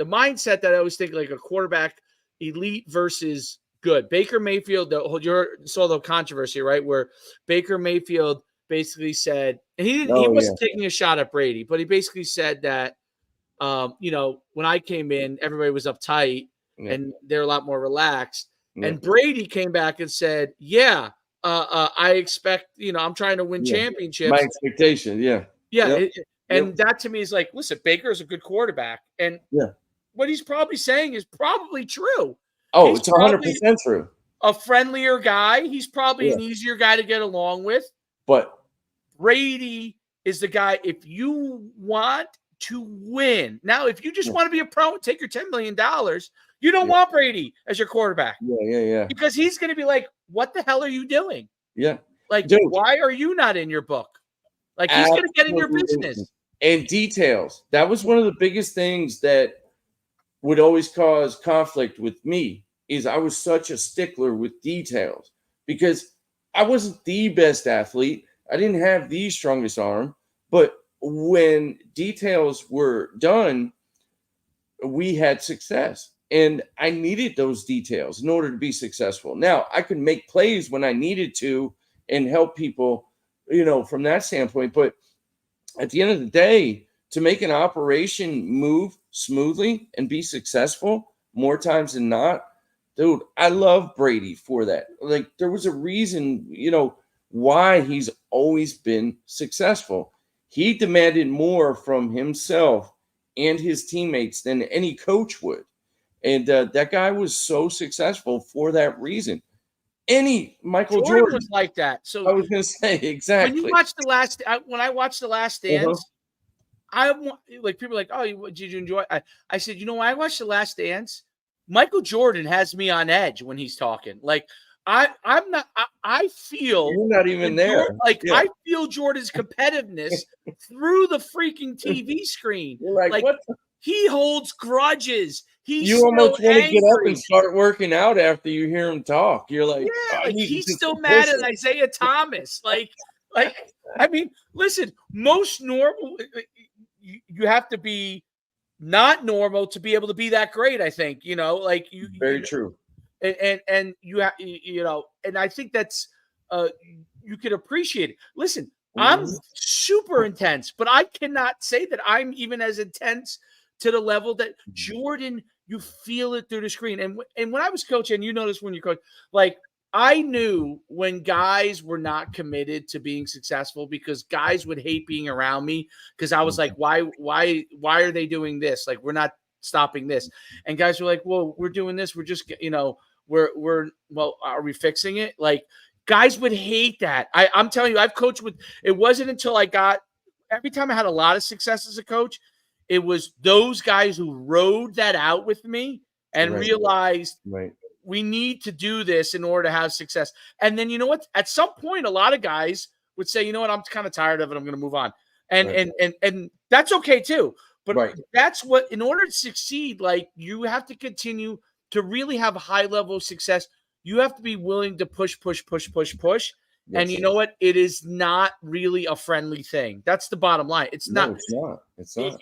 mindset that I always think, like, a quarterback elite versus good. Baker Mayfield, you saw the controversy, right? Where Baker Mayfield basically said, and he Oh, yeah. wasn't taking a shot at Brady, but he basically said that, when I came in, everybody was uptight Yeah. and they're a lot more relaxed. Yeah. And Brady came back and said, yeah, I expect, I'm trying to win Yeah. My championships. expectation. Yeah. Yeah. Yep. Yep. And that to me is like, listen, Baker is a good quarterback. And Yeah. what he's probably saying is probably true. Oh, He's it's probably 100% true. a friendlier guy. He's probably Yeah. an easier guy to get along with. But Brady is the guy, if you want to win. Now, if you just yeah. want to be a pro and take your $10 million, You don't want Brady as your quarterback. Yeah. Because he's going to be like, what the hell are you doing? Yeah. Like, Dude, why are you not in your book? Like, he's going to get in your business. And details. That was one of the biggest things that would always cause conflict with me is I was such a stickler with details because I wasn't the best athlete. I didn't have the strongest arm, but when details were done, we had success. And I needed those details in order to be successful. Now, I could make plays when I needed to and help people, from that standpoint. But at the end of the day, to make an operation move smoothly and be successful more times than not, dude, I love Brady for that. Like, there was a reason, why he's always been successful. He demanded more from himself and his teammates than any coach would. And that guy was so successful for that reason. Michael Jordan was like that. So I was going to say, exactly. When you watch when I watched The Last Dance, like people are like, oh, did you enjoy? I said, when I watched The Last Dance, Michael Jordan has me on edge when he's talking. Like I'm not. I feel you're not even there. I feel Jordan's competitiveness through the freaking TV screen. You're like what? He holds grudges. You almost want to get up and start working out after you hear him talk. You're like, he's still mad at Isaiah Thomas. I mean, listen, most normal, you have to be not normal to be able to be that great. I think, very true. And you have, and I think that's, you can appreciate it. Listen, I'm super intense, but I cannot say that I'm even as intense to the level that Jordan, you feel it through the screen. And when I was coaching, and you notice when you coach, like I knew when guys were not committed to being successful because guys would hate being around me because I was like, why are they doing this? Like, we're not stopping this. And guys were like, well, we're doing this. We're just, are we fixing it? Like, guys would hate that. I'm telling you, I've coached with, it wasn't until every time I had a lot of success as a coach, it was those guys who rode that out with me and realized we need to do this in order to have success. And then, you know what? At some point, a lot of guys would say, you know what? I'm kind of tired of it. I'm going to move on. And that's okay too. But that's what, in order to succeed, like you have to continue to really have a high level of success. You have to be willing to push. Yes. And you know what? It is not really a friendly thing. That's the bottom line. It's not. It's not.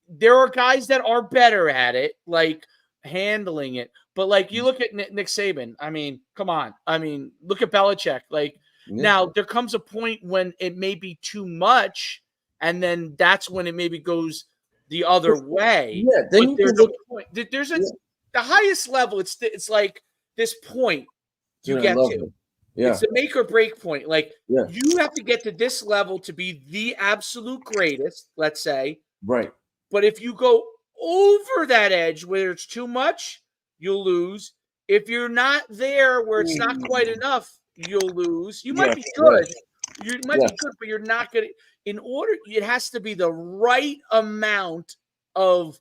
There are guys that are better at it, like handling it. But like you look at Nick Saban. I mean, come on. I mean, look at Belichick. Like now there comes a point when it may be too much, and then that's when it maybe goes the other way. Yeah. Then there's a point. There's the highest level. It's like this point you get to. Yeah. It's a make or break point. Like you have to get to this level to be the absolute greatest, let's say. Right. But if you go over that edge where it's too much, you'll lose. If you're not there where it's not quite enough, you'll lose. You might be good. You might be good, but you're not going to. In order, it has to be the right amount of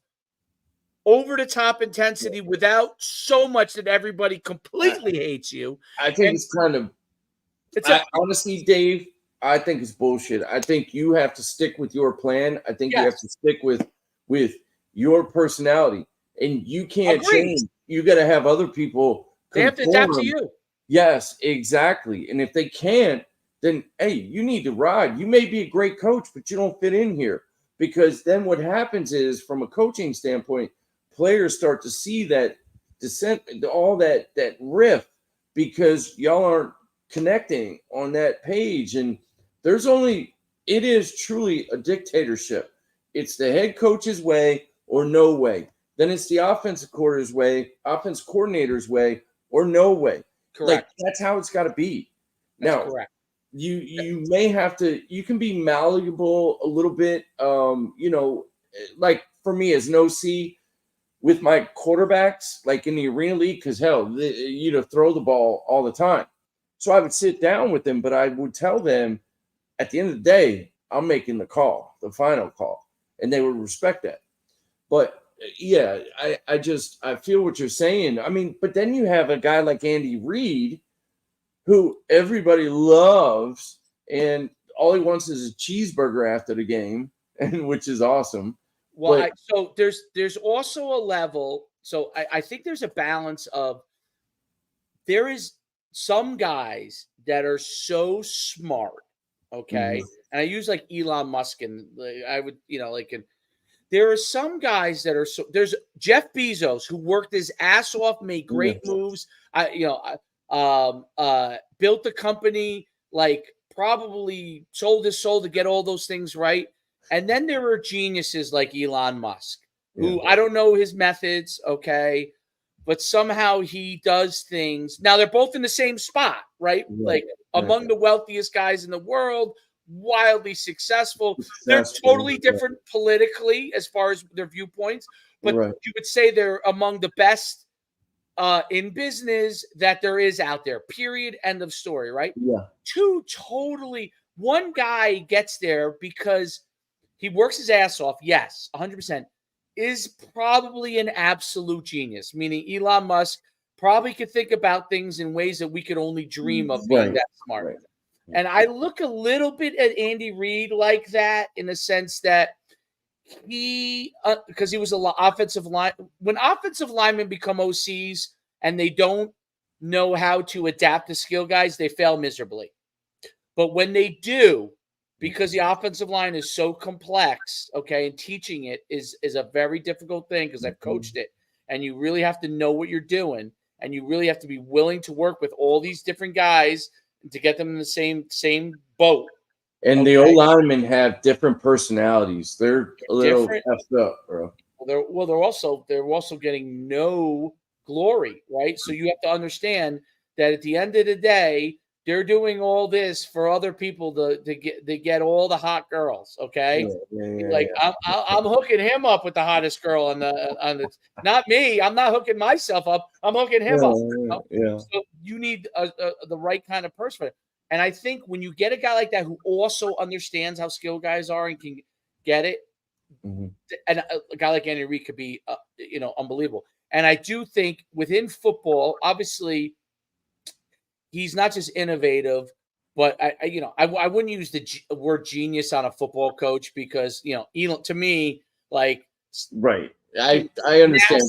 over-the-top intensity without so much that everybody completely hates you. I think it's kind of honestly, Dave, I think it's bullshit. I think you have to stick with your plan. I think you have to stick with your personality. And you can't change. You got to have other people They have to adapt to you. Yes, exactly. And if they can't, then, hey, you need to ride. You may be a great coach, but you don't fit in here. Because then what happens is, from a coaching standpoint, players start to see that descent, all that rift, because y'all aren't connecting on that page. And it is truly a dictatorship. It's the head coach's way or no way. Then it's the offensive coordinator's way or no way. Correct. Like, that's how it's got to be. That's correct. You may have to, you can be malleable a little bit. Like for me as an OC with my quarterbacks, like in the arena league, because hell, throw the ball all the time. So I would sit down with them, but I would tell them at the end of the day, I'm making the final call, and they would respect that. But yeah, I feel what you're saying. I mean, but then you have a guy like Andy Reid, who everybody loves, and all he wants is a cheeseburger after the game, and which is awesome. Well, But so there's also a level. So I think there's a balance of there is some guys that are so smart, okay? And I use like Elon Musk, and like, I would, like, and there are some guys that are so. There's Jeff Bezos who worked his ass off, made great moves. Built the company, like probably sold his soul to get all those things right. And then there are geniuses like Elon Musk, who I don't know his methods, okay, but somehow he does things. Now they're both in the same spot, right? Like among the wealthiest guys in the world, wildly successful. They're totally different politically as far as their viewpoints, but you would say they're among the best in business that there is out there. Period. End of story. Right? Yeah. One guy gets there because he works his ass off. Yes, 100%. Is probably an absolute genius. Meaning Elon Musk probably could think about things in ways that we could only dream of being that smart. Right. And I look a little bit at Andy Reid like that in the sense that he, because he was an offensive line. When offensive linemen become OCs and they don't know how to adapt to skill guys, they fail miserably. But when they do, because the offensive line is so complex, okay, and teaching it is a very difficult thing because I've coached it, and you really have to know what you're doing, and you really have to be willing to work with all these different guys to get them in the same boat. And the O-linemen have different personalities. They're a little effed up, bro. They're also getting no glory, right? So you have to understand that at the end of the day, they're doing all this for other people to get all the hot girls, okay? I'm hooking him up with the hottest girl on the not me. I'm not hooking myself up. I'm hooking him up. So you need the right kind of person. And I think when you get a guy like that who also understands how skilled guys are and can get it, and a guy like Andy Reid could be, unbelievable. And I do think within football, obviously, he's not just innovative, but I wouldn't use the word genius on a football coach because Elon, to me, like I understand.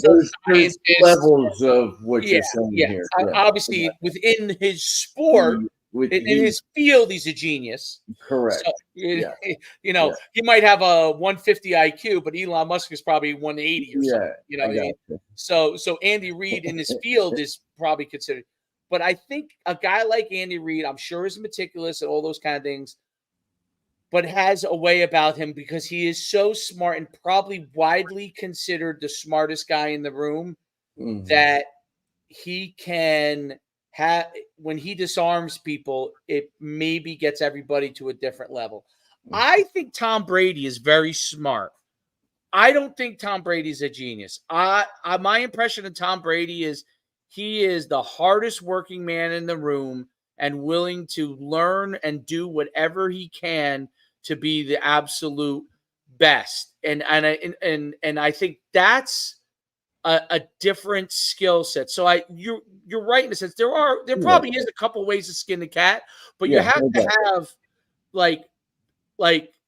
There's levels of what you're saying here. Obviously, within his sport, in his field, he's a genius. Correct. So, he might have a 150 IQ, but Elon Musk is probably 180 or something. You know what I mean? So Andy Reid in his field is probably considered. But I think a guy like Andy Reid, I'm sure is meticulous and all those kind of things, but has a way about him because he is so smart and probably widely considered the smartest guy in the room that he can have, when he disarms people, it maybe gets everybody to a different level. I think Tom Brady is very smart. I don't think Tom Brady is a genius. My impression of Tom Brady is he is the hardest working man in the room and willing to learn and do whatever he can to be the absolute best. And I think that's a different skill set. So you're right in the sense there probably is a couple ways to skin the cat, but you have to have like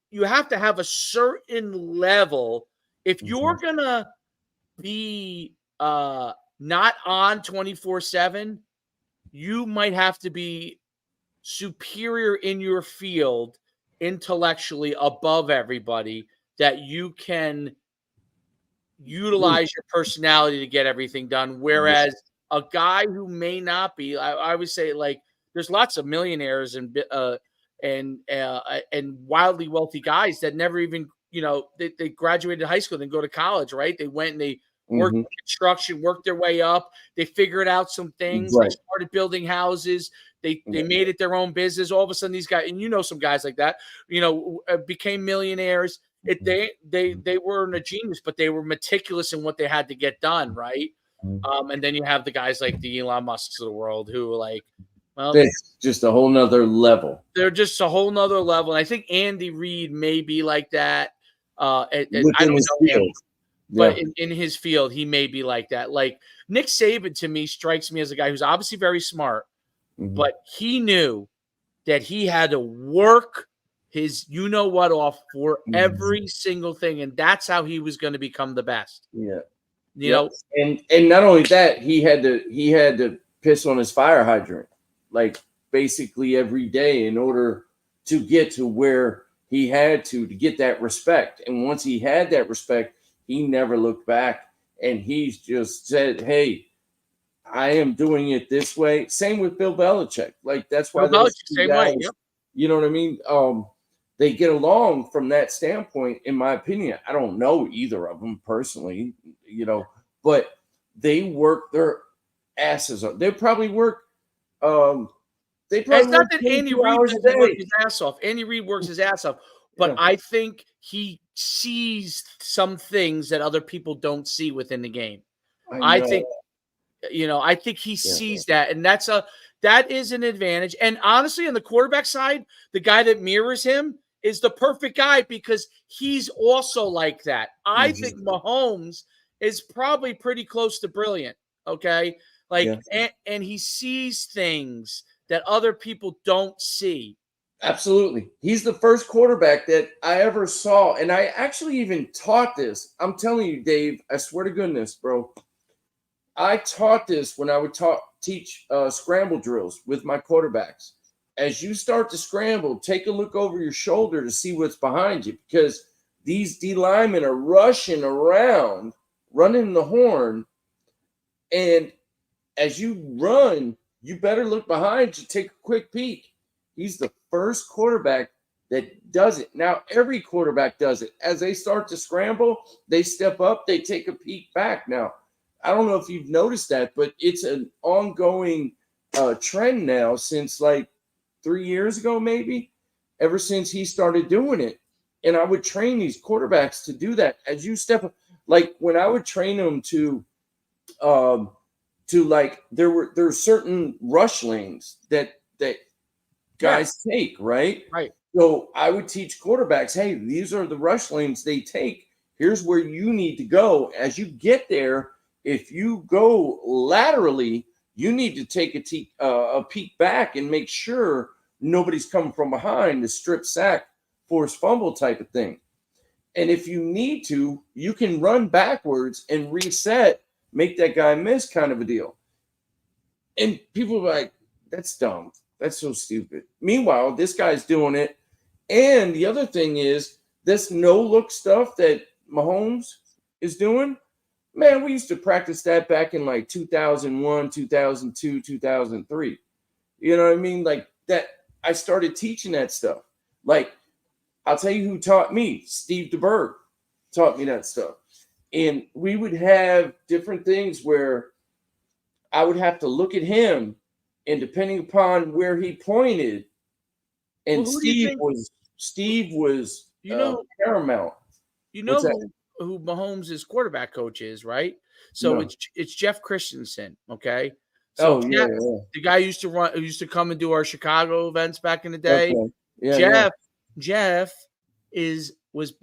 you have to have a certain level if you're gonna be not on 24/7. You might have to be superior in your field intellectually above everybody that you can utilize your personality to get everything done. Whereas a guy who may not be, I would say, like, there's lots of millionaires and wildly wealthy guys that never even, they graduated high school, then go to college, right? They went and they worked in construction, worked their way up. They figured out some things. They started building houses. They made it their own business. All of a sudden, these guys, and some guys like that, became millionaires. They weren't a genius, but they were meticulous in what they had to get done, right? And then you have the guys like the Elon Musks of the world who are like, well, it's just a whole nother level. They're just a whole nother level. And I think Andy Reid may be like that. I don't know him. but in his field, he may be like that. Like Nick Saban to me strikes me as a guy who's obviously very smart, but he knew that he had to work his off for every single thing, and that's how he was going to become the best. Yeah. You know, and not only that, he had to piss on his fire hydrant like basically every day in order to get to where he had to get that respect. And once he had that respect, he never looked back, and he's just said, "Hey, I am doing it this way." Same with Bill Belichick. Like that's why Bill those Belichick, two same guys, way. Yep. you know what I mean? They get along from that standpoint, in my opinion. I don't know either of them personally, but they work their asses off. They probably work. They And it's probably not work that Andy 22 Reid hours a doesn't work day. his ass off. Andy Reid works his ass off, but Yeah. I think he sees some things that other people don't see within the game. I think he sees that, and that is an advantage. And honestly, on the quarterback side, the guy that mirrors him is the perfect guy because he's also like that. I think Mahomes is probably pretty close to brilliant. Okay, and he sees things that other people don't see. Absolutely. He's the first quarterback that I ever saw. And I actually even taught this. I'm telling you, Dave, I swear to goodness, bro. I taught this when I would teach scramble drills with my quarterbacks. As you start to scramble, take a look over your shoulder to see what's behind you, because these D linemen are rushing around, running the horn. And as you run, you better look behind you, take a quick peek. He's the first quarterback that does it. Now, every quarterback does it. As they start to scramble, they step up, they take a peek back. Now, I don't know if you've noticed that, but it's an ongoing trend now since like 3 years ago, maybe, ever since he started doing it. And I would train these quarterbacks to do that. As you step up, like when I would train them to like there were certain rush lanes that guys take, right? Right. So I would teach quarterbacks, hey, these are the rush lanes they take. Here's where you need to go. As you get there, if you go laterally, you need to take a peek back and make sure nobody's coming from behind, the strip sack, forced fumble type of thing. And if you need to, you can run backwards and reset, make that guy miss, kind of a deal. And people are like, that's dumb. That's so stupid. Meanwhile, this guy's doing it. And the other thing is this no-look stuff that Mahomes is doing. Man, we used to practice that back in like 2001, 2002, 2003. You know what I mean? Like that, I started teaching that stuff. Like, I'll tell you who taught me. Steve DeBerg taught me that stuff. And we would have different things where I would have to look at him, and depending upon where he pointed, and Steve was paramount. You know who Mahomes' quarterback coach is, right? So it's Jeff Christensen, okay? So the guy used to come and do our Chicago events back in the day. Okay. Yeah, Jeff was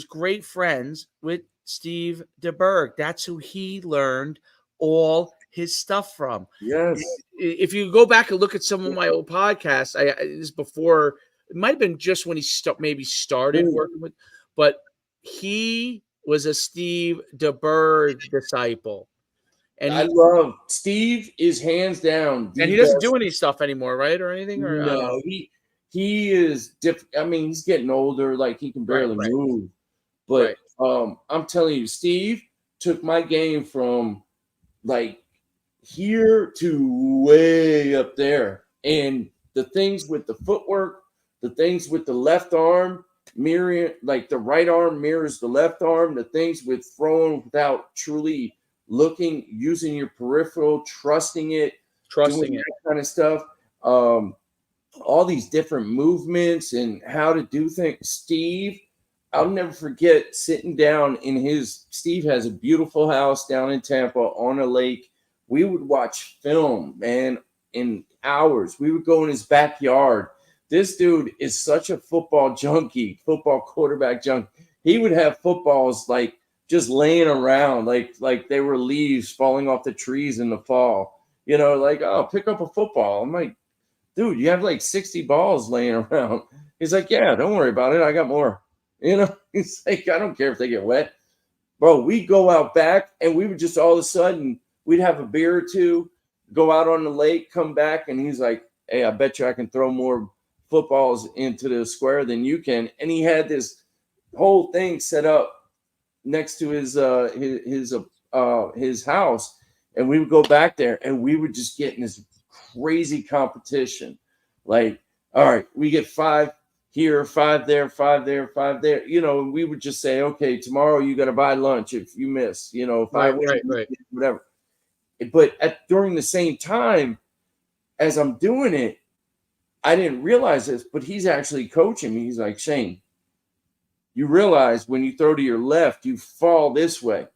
great friends with Steve DeBerg. That's who he learned all his stuff from. Yes. If you go back and look at some of my old podcasts, this before, it might have been just when he maybe started working with, but he was a Steve DeBerg disciple. And I love Steve is hands down. And he doesn't do any stuff anymore, right? Or anything? Or no, he is different. I mean, he's getting older, like he can barely move. But I'm telling you, Steve took my game from like here to way up there. And the things with the footwork, the things with the left arm mirroring, like the right arm mirrors the left arm, the things with throwing without truly looking, using your peripheral, trusting it, that kind of stuff. All these different movements and how to do things. Steve, I'll never forget sitting down Steve has a beautiful house down in Tampa on a lake. We would watch film, man, in hours. We would go in his backyard. This dude is such a football junkie, football quarterback junkie. He would have footballs like just laying around like they were leaves falling off the trees in the fall. Like, oh, pick up a football. I'm like, dude, you have like 60 balls laying around. He's like, yeah, don't worry about it. I got more. He's like, I don't care if they get wet. Bro, we go out back and we would just all of a sudden, we'd have a beer or two, go out on the lake, come back, and he's like, hey, I bet you I can throw more footballs into the square than you can. And he had this whole thing set up next to his house, and we would go back there and we would just get in this crazy competition. Like, all right, we get 5 here, 5 there, 5 there, 5 there. And we would just say, okay, tomorrow you got to buy lunch if you miss. If I win, right. whatever. But during the same time, as I'm doing it, I didn't realize this, but he's actually coaching me. He's like, Shane, you realize when you throw to your left, you fall this way.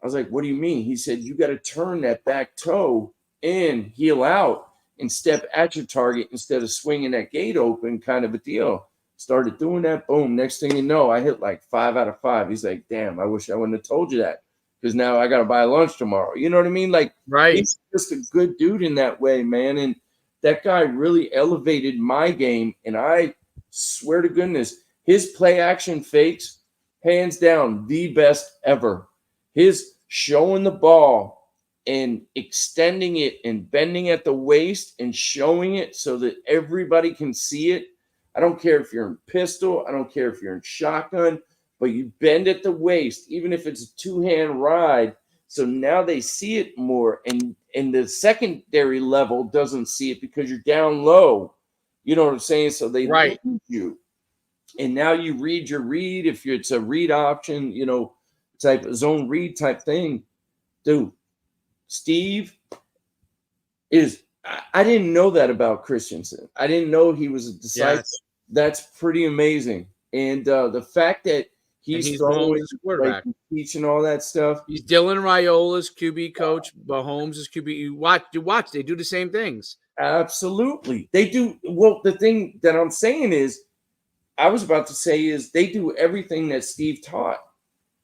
I was like, what do you mean? He said, you got to turn that back toe in, heel out, and step at your target instead of swinging that gate open, kind of a deal. Started doing that. Boom. Next thing you know, I hit like 5 out of 5. He's like, damn, I wish I wouldn't have told you that, because now I got to buy lunch tomorrow. You know what I mean? Like, Right. He's just a good dude in that way, man. And that guy really elevated my game. And I swear to goodness, his play action fakes, hands down, the best ever. His showing the ball and extending it and bending at the waist and showing it so that everybody can see it. I don't care if you're in pistol. I don't care if you're in shotgun, but you bend at the waist, even if it's a 2-hand ride. So now they see it more, and the secondary level doesn't see it because you're down low. You know what I'm saying? So they Right. lead you. And now you read your read. If it's a read option, type zone read type thing. Dude, Steve is, I didn't know that about Christensen. I didn't know he was a disciple. Yes. That's pretty amazing. And the fact that he's throwing, quarterback, teaching all that stuff. He's Dylan Raiola's QB coach. Mahomes is QB. You watch. They do the same things. Absolutely. They do. Well, the thing that I'm saying is, I was about to say is they do everything that Steve taught.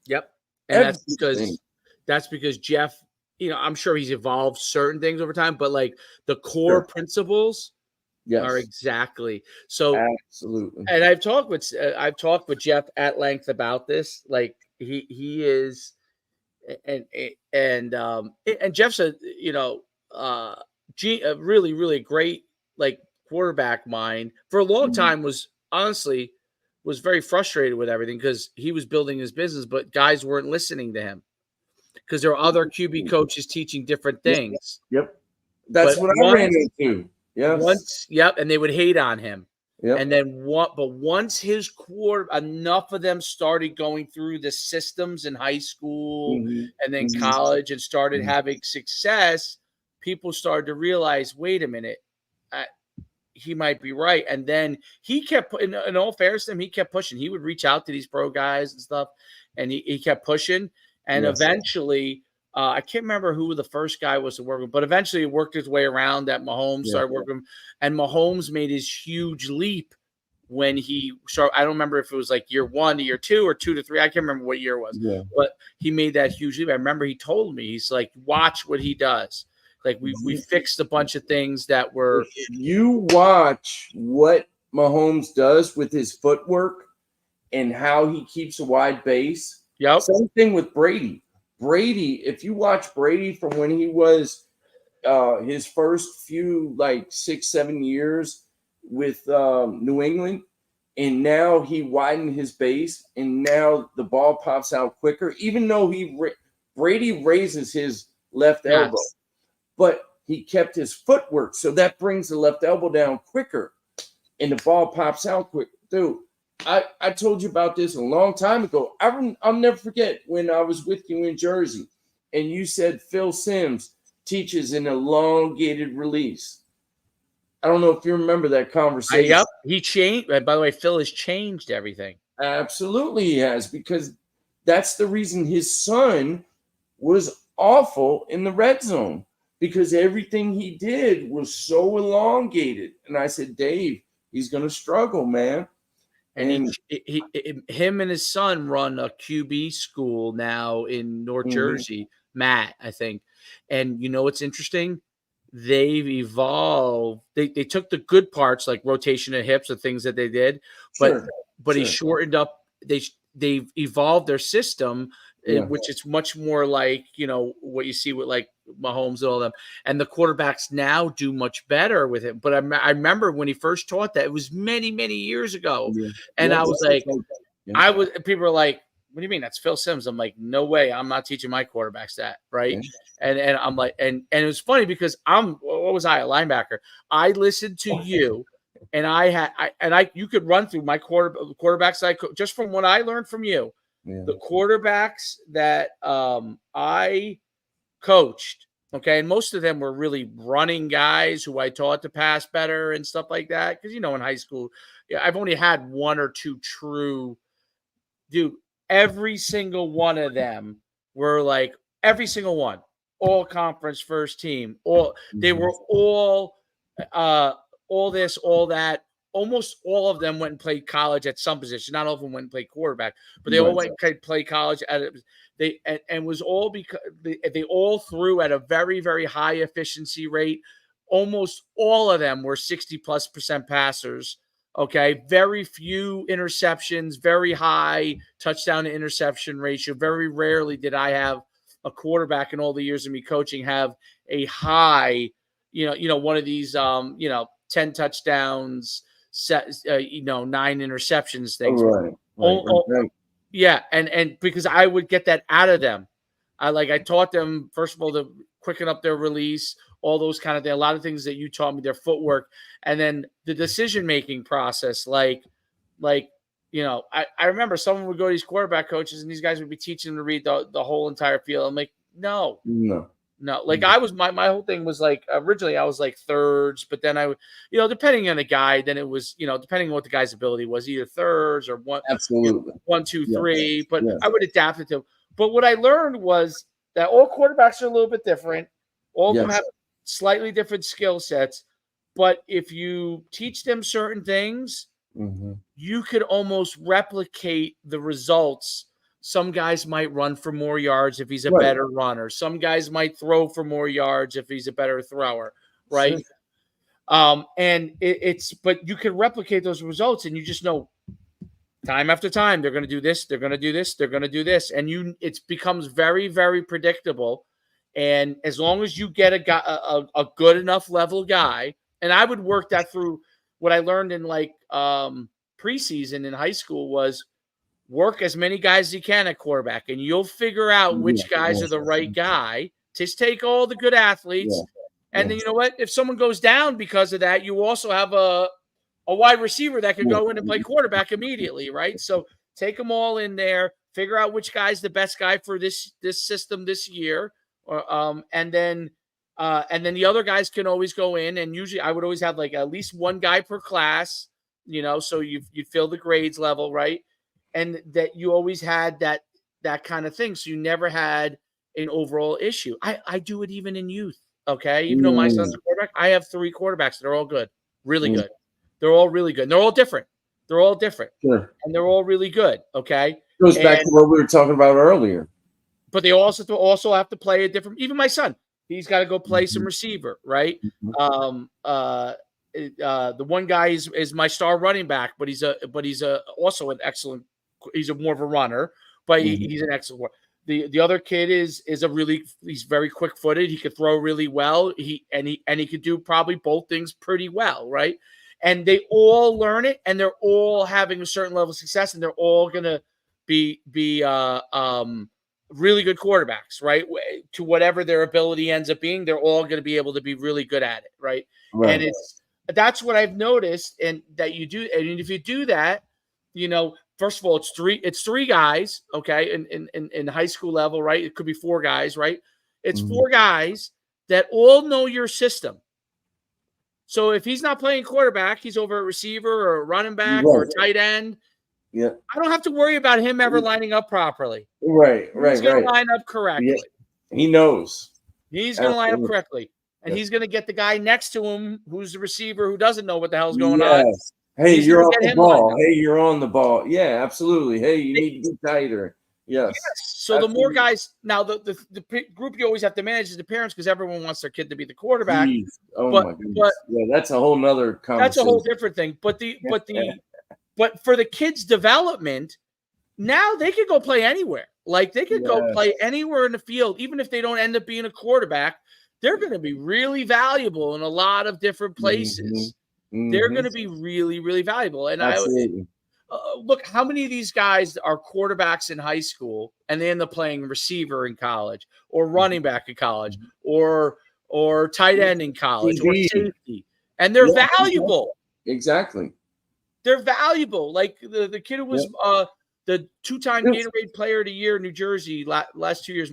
Yep. And everything. that's because Jeff, I'm sure he's evolved certain things over time, but like the core principles are exactly. So absolutely. And I've talked with Jeff at length about this. Like he is, and Jeff's a really, really great like quarterback mind. For a long time was honestly very frustrated with everything because he was building his business, but guys weren't listening to him because there were other QB coaches teaching different things. Yep. That's what I ran into. Yes. And they would hate on him. Yep. And then once his enough of them started going through the systems in high school and then college and started having success, people started to realize, wait a minute, he might be right. And then he kept, in all fairness to him, he kept pushing. He would reach out to these pro guys and stuff, and he kept pushing. And eventually, I can't remember who the first guy was to work with, but eventually it worked his way around that Mahomes started working with him. And Mahomes made his huge leap when he started. I don't remember if it was like year 1 to year 2 or 2 to 3. I can't remember what year it was, but he made that huge leap. I remember he told me, he's like, watch what he does. Like we fixed a bunch of things that were. If you watch what Mahomes does with his footwork and how he keeps a wide base. Yep. Same thing with Brady. Brady, if you watch Brady from when he was his first few 6-7 years with New England, and now he widened his base, and now the ball pops out quicker. Even though Brady raises his left elbow. But he kept his footwork, so that brings the left elbow down quicker, and the ball pops out quick. Dude, I told you about this a long time ago. I'll never forget when I was with you in Jersey, and you said Phil Simms teaches an elongated release. I don't know if you remember that conversation. Yep, he changed. By the way, Phil has changed everything. Absolutely, he has, because that's the reason his son was awful in the red zone. Because everything he did was so elongated. And I said, Dave, he's going to struggle, man. And him and his son run a QB school now in North Jersey, Matt, I think. And you know what's interesting? They've evolved. They took the good parts like rotation of hips, the things that they did, but he shortened up. They've evolved their system, which is much more like, you know, what you see with like Mahomes and all them. And the quarterbacks now do much better with it. But I remember when he first taught that, it was many, many years ago. And I was like, people were like, what do you mean? That's Phil Simms. I'm like, no way. I'm not teaching my quarterbacks that. Right. And I'm like, and it was funny because what was I, a linebacker? I listened to you. And you could run through my quarterbacks just from what I learned from you. The quarterbacks that I coached, okay, and most of them were really running guys who I taught to pass better and stuff like that. Because, you know, in high school, I've only had one or two true, dude. Every single one of them were like, every single one, all conference first team, they were all this, all that. Almost all of them went and played college at some position. Not all of them went and played quarterback, but they all went and played college and was all because they all threw at a very, very high efficiency rate. Almost all of them were 60+% passers. Okay. Very few interceptions, very high touchdown to interception ratio. Very rarely did I have a quarterback in all the years of me coaching have a high, one of these, 10 touchdowns, 9 interceptions things. Right. Yeah. And because I would get that out of them. I taught them, first of all, to quicken up their release, all those kind of things, a lot of things that you taught me, their footwork, and then the decision-making process. I remember someone would go to these quarterback coaches and these guys would be teaching them to read the whole entire field. I'm like, no. Like I was, my whole thing was like, originally I was like thirds, but then I would, depending on the guy, then it was, depending on what the guy's ability was, either thirds or one, absolutely 1, 2, 3, but I would adapt it to. But what I learned was that all quarterbacks are a little bit different. All of them have slightly different skill sets, but if you teach them certain things, you could almost replicate the results. Some guys might run for more yards if he's a better runner. Some guys might throw for more yards if he's a better thrower, right? Sure. But you can replicate those results, and you just know time after time they're going to do this, they're going to do this, they're going to do this, and it becomes very, very predictable. And as long as you get a good enough level guy, and I would work that through. What I learned in preseason in high school was work as many guys as you can at quarterback, and you'll figure out which guys are the right guy. Just take all the good athletes, and then you know what? If someone goes down because of that, you also have a wide receiver that could go in and play quarterback immediately, right? So take them all in there, figure out which guy's the best guy for this system this year, and then the other guys can always go in. And usually I would always have like at least one guy per class, so you'd fill the grades level, right? And that you always had that kind of thing. So you never had an overall issue. I do it even in youth. Okay. Even though my son's a quarterback, I have 3 quarterbacks that are all good, really good. They're all really good. And they're all different. Sure. And they're all really good. Okay. Goes back to what we were talking about earlier. But they also have to play a different, even my son, he's got to go play some receiver. Right. The one guy is my star running back, but he's also an excellent. He's more of a runner, but he's an excellent one. The other kid is he's very quick footed. He could throw really well. He could do probably both things pretty well, right? And they all learn it, and they're all having a certain level of success, and they're all gonna be really good quarterbacks, right? To whatever their ability ends up being, they're all gonna be able to be really good at it, right? And that's what I've noticed, and that you do. And if you do that, first of all, it's three guys, okay, in high school level, right? It could be 4 guys, right? It's 4 guys that all know your system. So if he's not playing quarterback, he's over a receiver or a running back or a tight end. Yeah, I don't have to worry about him ever lining up properly. Right. He's going to line up correctly. Yeah. He knows. He's going to line up correctly. And he's going to get the guy next to him who's the receiver who doesn't know what the hell's going on. Hey, He's you're going off to get the him lined ball. up. Hey, you're on the ball. Yeah, absolutely. Hey, you need to be tighter. Yes. So the more guys now, the group you always have to manage is the parents because everyone wants their kid to be the quarterback. Jeez. Oh But my goodness. Yeah, that's a whole nother that's a whole conversation. different thing. But for the kids' development, now they could go play anywhere. Like they could go play anywhere in the field, even if they don't end up being a quarterback. They're going to be really valuable in a lot of different places. They're going to be really, really valuable. And Absolutely. look, how many of these guys are quarterbacks in high school and they end up playing receiver in college or running back in college or tight end in college or safety, and they're valuable. Exactly. They're valuable. Like the kid who was the two-time Gatorade Player of the Year in New Jersey last 2 years,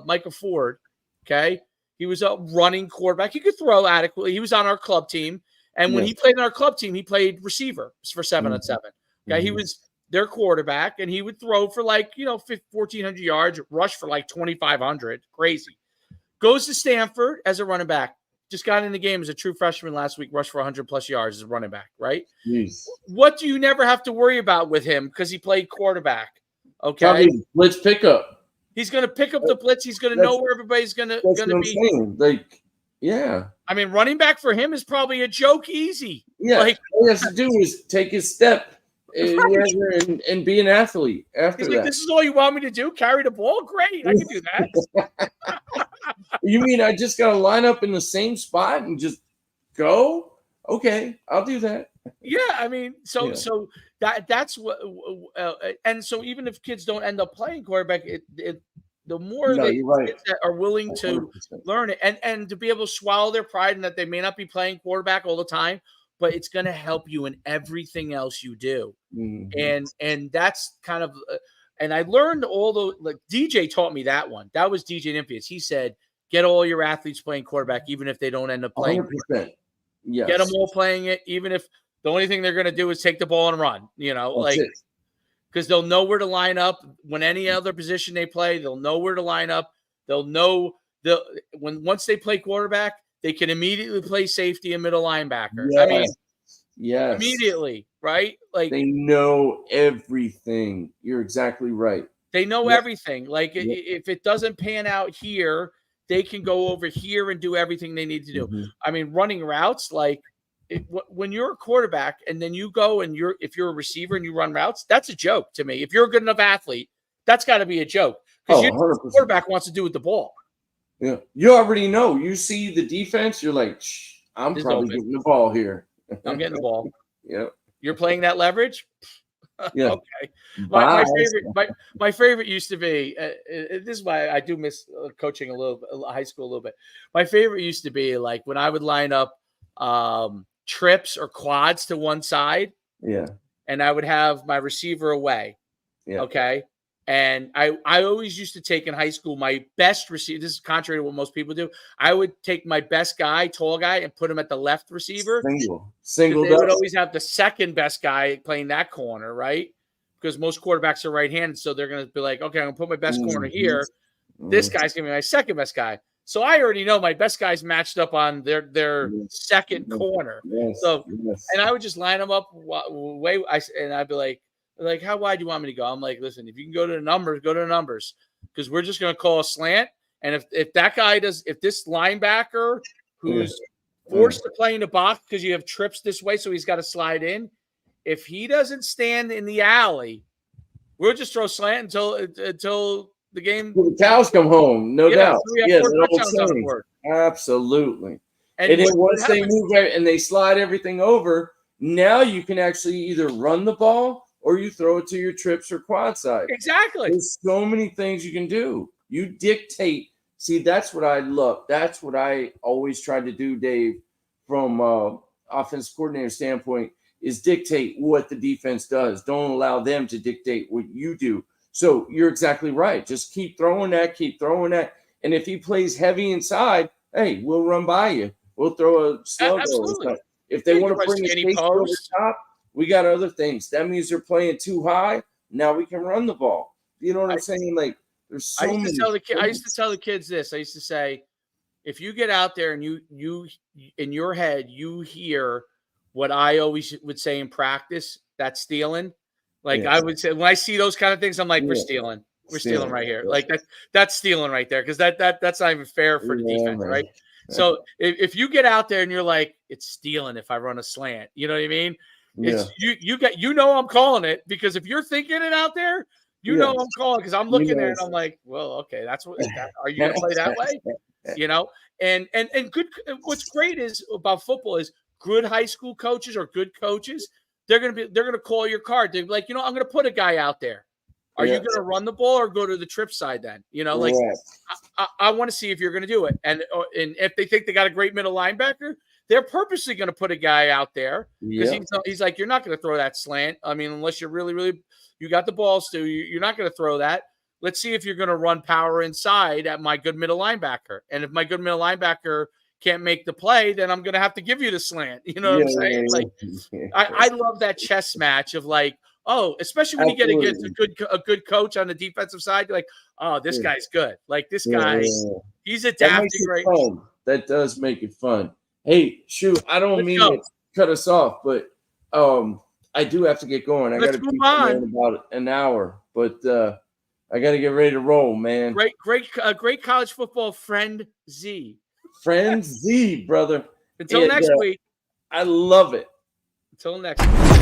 Michael Ford. Okay, he was a running quarterback. He could throw adequately. He was on our club team, and when he played on our club team, he played receiver for 7-on-7. Okay, he was their quarterback, and he would throw for 1,400 yards, rush for 2,500. Crazy. Goes to Stanford as a running back. Just got in the game as a true freshman last week, rushed for 100+ yards as a running back, right? Jeez. What do you never have to worry about with him because he played quarterback? Okay. Probably blitz pickup. He's going to pick up the blitz. He's going to know where everybody's going to be. Like, yeah. I mean, running back for him is probably a joke easy. Yeah. Like, all he has to do is take his step and be an athlete after that. This is all you want me to do? Carry the ball? Great. I can do that. You mean I just got to line up in the same spot and just go? Okay, I'll do that. Yeah, I mean, so that's what, and so even if kids don't end up playing quarterback, the more kids that are willing to 100%. Learn it and to be able to swallow their pride and that they may not be playing quarterback all the time, but it's going to help you in everything else you do. And that's kind of, and I learned DJ taught me that one. That was DJ Nymphius. He said, get all your athletes playing quarterback, even if they don't end up playing. 100%. Yes. Get them all playing it, even if the only thing they're going to do is take the ball and run, because they'll know where to line up when any other position they play. They'll know where to line up. They'll know once they play quarterback, they can immediately play safety and middle linebacker. Yes. I mean, immediately, right? Like they know everything. You're exactly right. They know everything. Like if it doesn't pan out here, they can go over here and do everything they need to do. I mean, running routes, when you're a quarterback and then you go and if you're a receiver and you run routes, that's a joke to me. If you're a good enough athlete, that's got to be a joke because the quarterback wants to do with the ball. Yeah, you already know. You see the defense, you're like, I'm probably getting the ball here. I'm getting the ball. Yeah, you're playing that leverage. Yeah. Okay. My favorite used to be. This is why I do miss coaching high school a little bit. My favorite used to be like when I would line up trips or quads to one side. Yeah. And I would have my receiver away. Yeah. Okay. And I always used to take in high school my best receiver. This is contrary to what most people do. I would take my best guy, tall guy, and put him at the left receiver. Single. They would always have the second best guy playing that corner, right? Because most quarterbacks are right-handed, so they're going to be like, okay, I'm going to put my best corner here. This guy's going to be my second best guy. So I already know my best guy's matched up on their second corner. And I would just line them up and I'd be like, how wide do you want me to go? I'm like, listen, if you can go to the numbers, because we're just going to call a slant. And if that guy if this linebacker who's forced to play in the box because you have trips this way, so he's got to slide in. If he doesn't stand in the alley, we'll just throw slant until the game. Till the cows come home, no doubt. So absolutely. And then once they move and they slide everything over, now you can actually either run the ball or you throw it to your trips or quad side. Exactly. There's so many things you can do. You dictate. See, that's what I love. That's what I always try to do, Dave, from offense coordinator standpoint, is dictate what the defense does. Don't allow them to dictate what you do. So you're exactly right. Just keep throwing that. And if he plays heavy inside, hey, we'll run by you. We'll throw a slug over. If they want to bring a safety over the top, we got other things. That means they're playing too high. Now we can run the ball. You know what I'm saying? Like, there's so many. I used to tell the kids this. I used to say, if you get out there and you in your head, you hear what I always would say in practice, that's stealing. Like I Yes. would say when I see those kind of things, I'm like, we're Yeah. stealing. We're stealing right here. Yes. Like that's stealing right there because that's not even fair for the Yeah, defense, man. right? So if you get out there and you're like, it's stealing if I run a slant, you know what I mean? Yeah. It's you know I'm calling it because if you're thinking it out there, you know Yes. I'm calling because I'm looking at it and I'm like, well, okay, that's what are you gonna play that way? You know, and good. What's great is about football is good high school coaches or good coaches. They're gonna call your card. They're like, I'm gonna put a guy out there. Are you Yes. gonna run the ball or go to the trip side then? Like Right. I want to see if you're gonna do it. And if they think they got a great middle linebacker, they're purposely gonna put a guy out there because Yep. he's like, you're not gonna throw that slant. I mean, unless you're really you got the balls to, you're not gonna throw that. Let's see if you're going to run power inside at my good middle linebacker. And if my good middle linebacker can't make the play, then I'm going to have to give you the slant. You know what I'm saying? Like, I love that chess match of like, oh, especially when you get against a good coach on the defensive side. You're like, oh, this guy's good. Like this guy, he's adapting right. Fun. That does make it fun. Hey, shoot, I don't mean to cut us off, but I do have to get going. I got to be in about an hour, but I got to get ready to roll, man. Great college football Friendzy. Friendzy, brother. Until next week. I love it. Until next week.